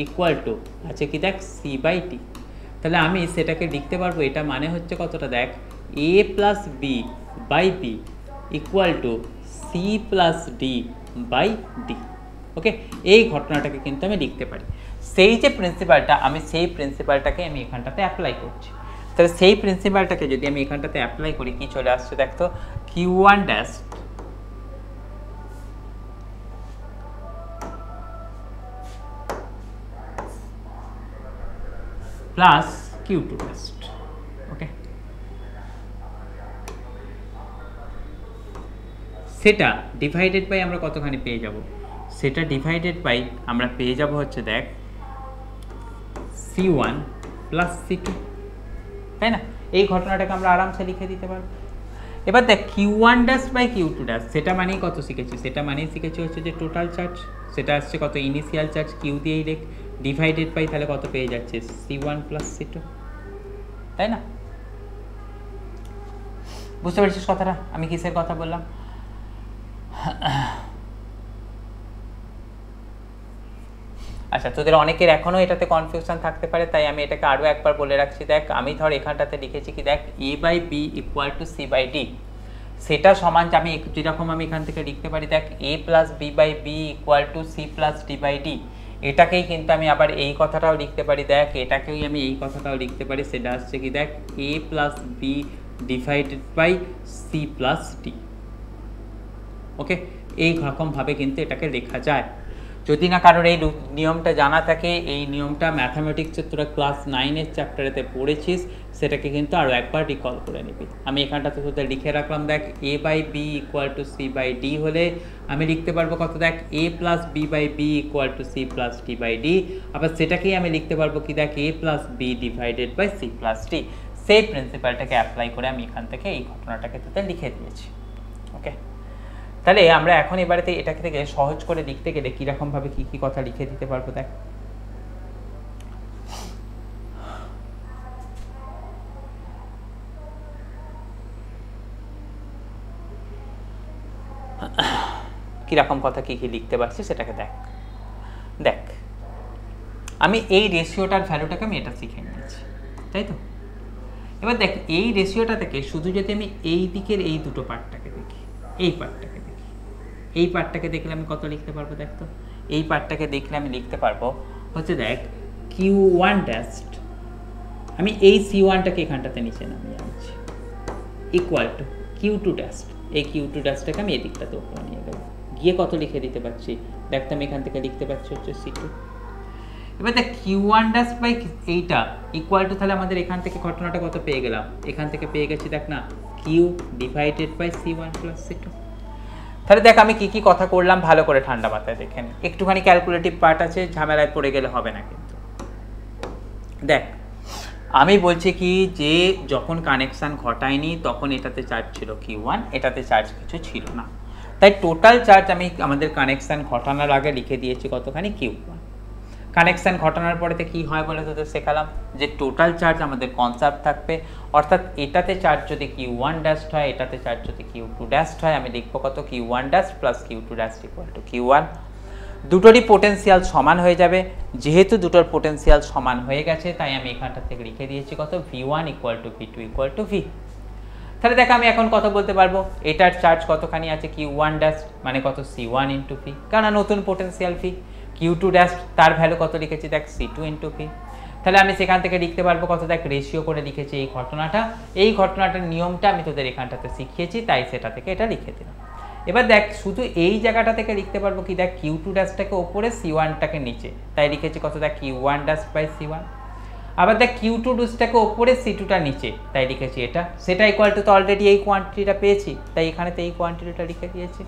ইকুয়াল টু আছে কি দেখ, সি বাই ডি। তাহলে আমি সেটাকে লিখতে পারবো, এটা মানে হচ্ছে কতটা দেখ, A plus B by B equal to C plus D by D. Okay, এই ঘটনাটাকে কিন্তু আমি লিখতে পারি। সেই যে প্রিন্সিপালটা, আমি সেই প্রিন্সিপালটাকে আমি এখানটাতে অ্যাপ্লাই করছি। তাহলে সেই প্রিন্সিপালটাকে যদি আমি এখানটাতে অ্যাপ্লাই করি, কি চলে আসছে দেখ তো, Q one dash plus Q two dash. Okay, সেটা ডিভাইডেড বাই আমরা কতখানি পেয়ে যাব, সেটা ডিভাইডেড বাই আমরা পেয়ে যাব হচ্ছে দেখ C one plus C two, তাই না? এই ঘটনাটাকে আমরা আরামসে লিখে দিতে পারবো। এবার দেখ Q one dash by Q two dash, সেটা মানেই কত শিখেছি, সেটা মানেই শিখেছি হচ্ছে যে টোটাল চার্জ, সেটা আসছে কত, ইনিশিয়াল চার্জ কিউ দিয়েই রেখ, ডিভাইডেড বাই তাহলে কত পেয়ে যাচ্ছে, C one plus C two, তাই না? বুঝতে পারছিস কথাটা, আমি কিসের কথা বললাম? আচ্ছা, তোদের অনেকের এখনও এটাতে কনফিউশন থাকতে পারে, তাই আমি এটাকে আরও একবার বলে রাখছি। দেখ আমি ধর এখানটাতে লিখেছি কি দেখ, A by B equal to C by D, সেটা সমান আমি যেরকম আমি এখান থেকে লিখতে পারি দেখ, A plus B by B equal to C plus D by D. এটাকেই কিন্তু আমি আবার এই কথাটাও লিখতে পারি দেখ, এটাকেই আমি এই কথাটাও লিখতে পারি, সেটা আসছে কি দেখ, A plus B divided by C plus D. Okay, এই রকমভাবে কিন্তু এটাকে লেখা যায়। যদি না কারোর এই নিয়মটা জানা থাকে, এই নিয়মটা ম্যাথামেটিক্সের তোরা ক্লাস 9-এর চ্যাপ্টারেতে পড়েছিস, সেটাকে কিন্তু আরও একবার রিকল করে নিবি। আমি এখানটাতে তোদের লিখে রাখলাম দেখ, A by B equal to C by D হলে আমি লিখতে পারবো কত দেখ, A plus B by B equal to C plus D by D. আবার সেটাকেই আমি লিখতে পারবো কি দেখ, A plus B divided by C plus D. সেই প্রিন্সিপালটাকে অ্যাপ্লাই করে আমি এখান থেকে এই ঘটনাটাকে তোদের লিখে দিয়েছি। ওকে, তাহলে আমরা এখন এবারে এটাকে থেকে সহজ করে লিখতে গেলে কীরকমভাবে কী কী কথা লিখে দিতে পারবো দেখ। কীরকম কথা কী কী লিখতে পারছি সেটাকে দেখ। দেখ আমি এই রেশিওটার ভ্যালুটাকে আমি এটা শিখে নিয়েছি, তাই তো? এবার দেখ এই রেশিওটা থেকে শুধু যদি আমি এই দিকের এই দুটো পার্টটাকে দেখি, এই পার্টটাকে দেখি, এই পার্টটাকে দেখলে আমি কত লিখতে পারবো দেখ তো। এই পার্টটাকে দেখলে আমি লিখতে পারবো হচ্ছে দেখ, কিউ ওয়ান ড্যাস্ট, আমি এই সি ওয়ানটাকে এখানটাতে নিচে নামিয়ে আনছি, ইকুয়াল টু কিউ টু ড্যাস্ট, এই কিউ টু ড্যাস্টটাকে আমি এদিকটাতে ওপরে নিয়ে গেলাম, গিয়ে কত লিখে দিতে পারছি দেখ তো, আমি এখান থেকে লিখতে পারছি হচ্ছে সি টু। এবার দেখ কিউ ওয়ান ড্যাস্ট বাই এইটা ইকুয়াল টু, তাহলে আমাদের এখান থেকে ঘটনাটা কত পেয়ে গেলাম, এখান থেকে পেয়ে গেছি দেখ না, Q divided by C one plus C two. তাহলে দেখ আমি কী কী কথা করলাম ভালো করে ঠান্ডা মাথায় দেখে নে, একটুখানি ক্যালকুলেটিভ পার্ট আছে, ঝামেলায় পড়ে গেলে হবে না কিন্তু। দেখ আমি বলছি কি যে যখন কানেকশান ঘটায়নি তখন এটাতে চার্জ ছিল কিউ ওয়ান, এটাতে চার্জ কিছু ছিল না, তাই টোটাল চার্জ আমি আমাদের কানেকশান ঘটানোর আগে লিখে দিয়েছি কতখানি, কিউ ওয়ান। কানেকশান ঘটানোর পরেতে কী হয় বলে তোদের শেখালাম যে টোটাল চার্জ আমাদের কনসার্ভ থাকবে, অর্থাৎ এটাতে চার্জ যদি কিউ ওয়ান ড্যাস্ট হয়, এটাতে চার্জ যদি কিউ টু ড্যাস্ট হয়, আমি লিখবো কত, Q one dash plus Q two dash equal to Q one. দুটোরই পোটেন্সিয়াল সমান হয়ে যাবে, যেহেতু দুটোর পোটেন্সিয়াল সমান হয়ে গেছে তাই আমি এখানটা থেকে লিখে দিয়েছি কত, V one equal to V two equal to V. তাহলে দেখ আমি এখন কথা বলতে পারবো এটার চার্জ কতখানি আছে, কিউ ওয়ান ড্যাস্ট মানে কত, সি ওয়ান ইন্টু ভি, কেননা নতুন পোটেন্সিয়াল ভি, Q2 ড্যাশ তার ভ্যালু কত লিখেছি দেখ C2 ইন্টু পি। তাহলে আমি সেখান থেকে লিখতে পারবো কত দেখ রেশিও করে লিখেছি এই ঘটনাটার নিয়মটা আমি তোদের এখানটাতে শিখিয়েছি, তাই সেটা থেকে এটা লিখে দিলাম। এবার দেখ শুধু এই জায়গাটা থেকে লিখতে পারবো কি দেখ Q2 ড্যাশটাকে ওপরে C1টাকে নিচে, তাই লিখেছি কত দেখ Q1 ড্যাশ বাই C1। আবার দেখ Q2 ড্যাশটাকে ওপরে C2টা নিচে, তাই লিখেছি এটা, সেটা ইকুয়াল টু তো অলরেডি এই কোয়ান্টিটিটা পেয়েছি, তাই এখানে তো এই কোয়ান্টিটিটা লিখে দিয়েছি।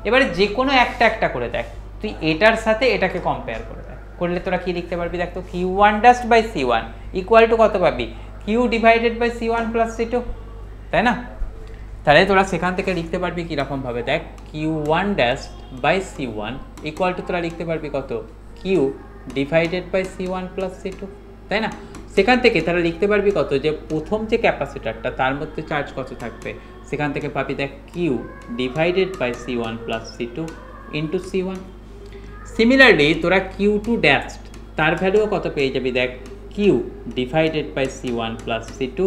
এবারে যে কোনো একটা করে দেখ, তুই এটার সাথে এটাকে কম্পেয়ার করে দেখ, করলে তোরা কি লিখতে পারবি দেখ তো Q1 dash by C1 equal to কত পাবি Q divided by C1 plus C2, তাই না? তাহলে তোরা সেখান থেকে লিখতে পারবি কীরকম ভাবে দেখ Q1 dash by C1 equal to তোরা লিখতে পারবি কত Q divided by C1 plus C2, তাই না? সেখান থেকে তারা লিখতে পারবি কত যে প্রথম যে ক্যাপাসিটারটা তার মধ্যে চার্জ কত থাকবে, সেখান থেকে পাবি দেখ Q divided by C1 plus C2 into C1। Similarly তোরা Q2 ড্যাশ তার ভ্যালুও কত পেয়ে যাবি দেখ Q divided by C1 plus C2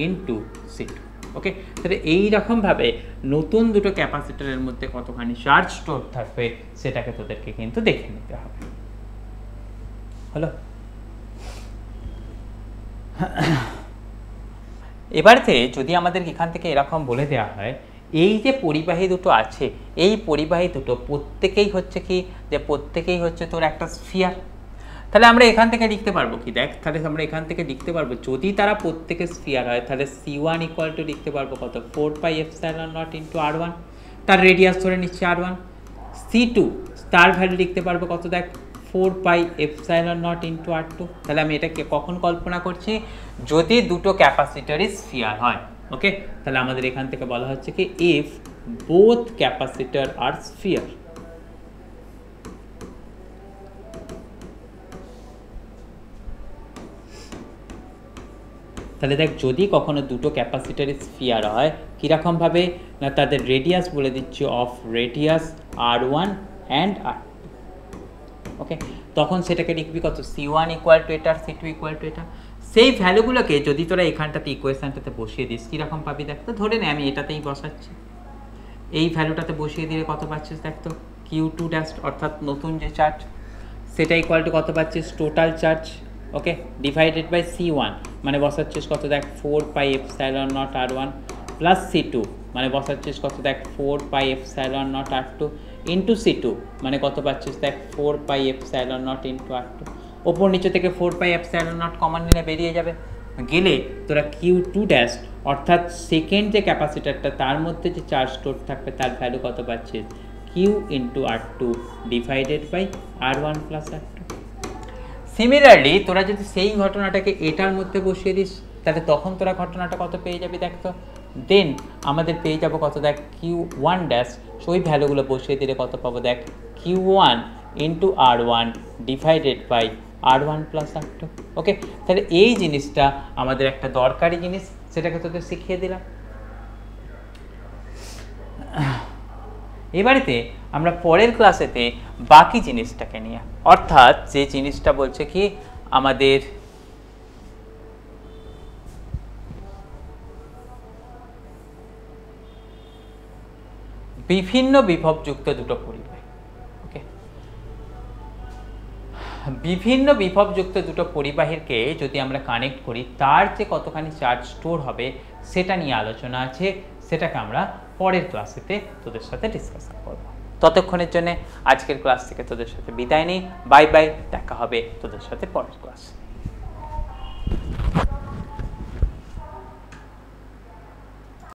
into C2। Okay, তাহলে এইরকমভাবে নতুন দুটো ক্যাপাসিটারের মধ্যে কতখানি চার্জ স্টোর থাকবে সেটাকে তোদেরকে কিন্তু দেখে নিতে হবে। হলো? এবারে যদি আমাদের এখান থেকে এরকম বলে দেওয়া হয় এই যে পরিবাহী দুটো আছে, এই পরিবাহী দুটো প্রত্যেকেই হচ্ছে কি যে প্রত্যেকেই হচ্ছে তোর একটা স্ফিয়ার, তাহলে আমরা এখান থেকে লিখতে পারবো কি দেখ, তাহলে আমরা এখান থেকে লিখতে পারবো যদি তারা প্রত্যেকে স্ফিয়ার হয় তাহলে C1 ইকুয়াল টু লিখতে পারবো কত 4 π এপসাইলন নট ইন্টু R1, তার রেডিয়াস ধরে নিচ্ছে R1। C2 তার ভ্যালু লিখতে পারবো কত দেখ 4 π এপসাইলন নট ইন্টু R2। তাহলে আমি এটাকে কখন কল্পনা করছি, যদি দুটো ক্যাপাসিটরই স্ফিয়ার হয়। ওকে, তাহলে আমাদের এখান থেকে বলা হচ্ছে কি if both capacitor are sphere. তাহলে দেখ যদি কখনো দুটো ক্যাপাসিটরই স্ফিয়ার হয় কীরকমভাবে না, তাদের রেডিয়াস বলে দিচ্ছি of radius R1 and R2। ওকে, তখন সেটাকে লিখবি কত C1 ইকুয়াল টু এটা আর C2 ইকুয়াল টু এটা। সেই ভ্যালুগুলোকে যদি তোরা এখানটাতে ইকুয়েশনটাতে বসিয়ে দিস কীরকম পাবি দেখ তো, ধরে নে আমি এটাতেই বসাচ্ছি, এই ভ্যালুটাতে বসিয়ে দিলে কত পাচ্ছিস দেখ তো Q2 ড্যাশ অর্থাৎ নতুন যে চার্জ সেটা ইকুয়াল টু কত পাচ্ছিস total charge. Okay, divided by C1 মানে বসাচ্ছিস কত দেখ 4 π epsilon not R1 plus C2 মানে বসাচ্ছিস কত দেখ 4 π epsilon not R2 into C2 মানে কত পাচ্ছিস দেখ 4 π এপসাইলন নট ইন্টু R2। ওপর নিচে থেকে 4 π এপসাইলন নট কমন নিলে বেরিয়ে যাবে, গেলে তোরা Q2 ড্যাশ অর্থাৎ সেকেন্ড যে ক্যাপাসিটারটা তার মধ্যে যে চার্জ স্টোর থাকবে তার ভ্যালু কত পাচ্ছিস Q into R2 divided by R1 plus R2। Similarly তোরা যদি সেই ঘটনাটাকে এটার মধ্যে বসিয়ে দিস তাহলে তখন তোরা ঘটনাটা কত পেয়ে যাবি দেখ তো, দেন আমাদের পেয়ে যাবো কত দেখ Q1 ড্যাশ, ওই ভ্যালুগুলো বসিয়ে দিলে কত পাবো দেখ Q1 into R1 divided by R1 plus R2। Okay, তাহলে এই জিনিসটা আমাদের একটা দরকারি জিনিস, সেটাকে তোদের শিখিয়ে দিলাম। এবারেতে আমরা পরের ক্লাসেতে বাকি জিনিসটাকে নিয়ে, অর্থাৎ যে জিনিসটা বলছে কি আমাদের বিভিন্ন বিভবযুক্ত দুটো পরিবাহী। ওকে, বিভিন্ন বিভবযুক্ত দুটো পরিবাহীকে যদি আমরা কানেক্ট করি তার যে কতখানি চার্জ স্টোর হবে সেটা নিয়ে আলোচনা আছে, সেটাকে আমরা পরের ক্লাসেতে তোদের সাথে ডিসকাশন করব। ততক্ষণের জন্য আজকের ক্লাস থেকে তোদের সাথে বিদায় নিই, বাই বাই, দেখা হবে তোদের সাথে পরের ক্লাসে।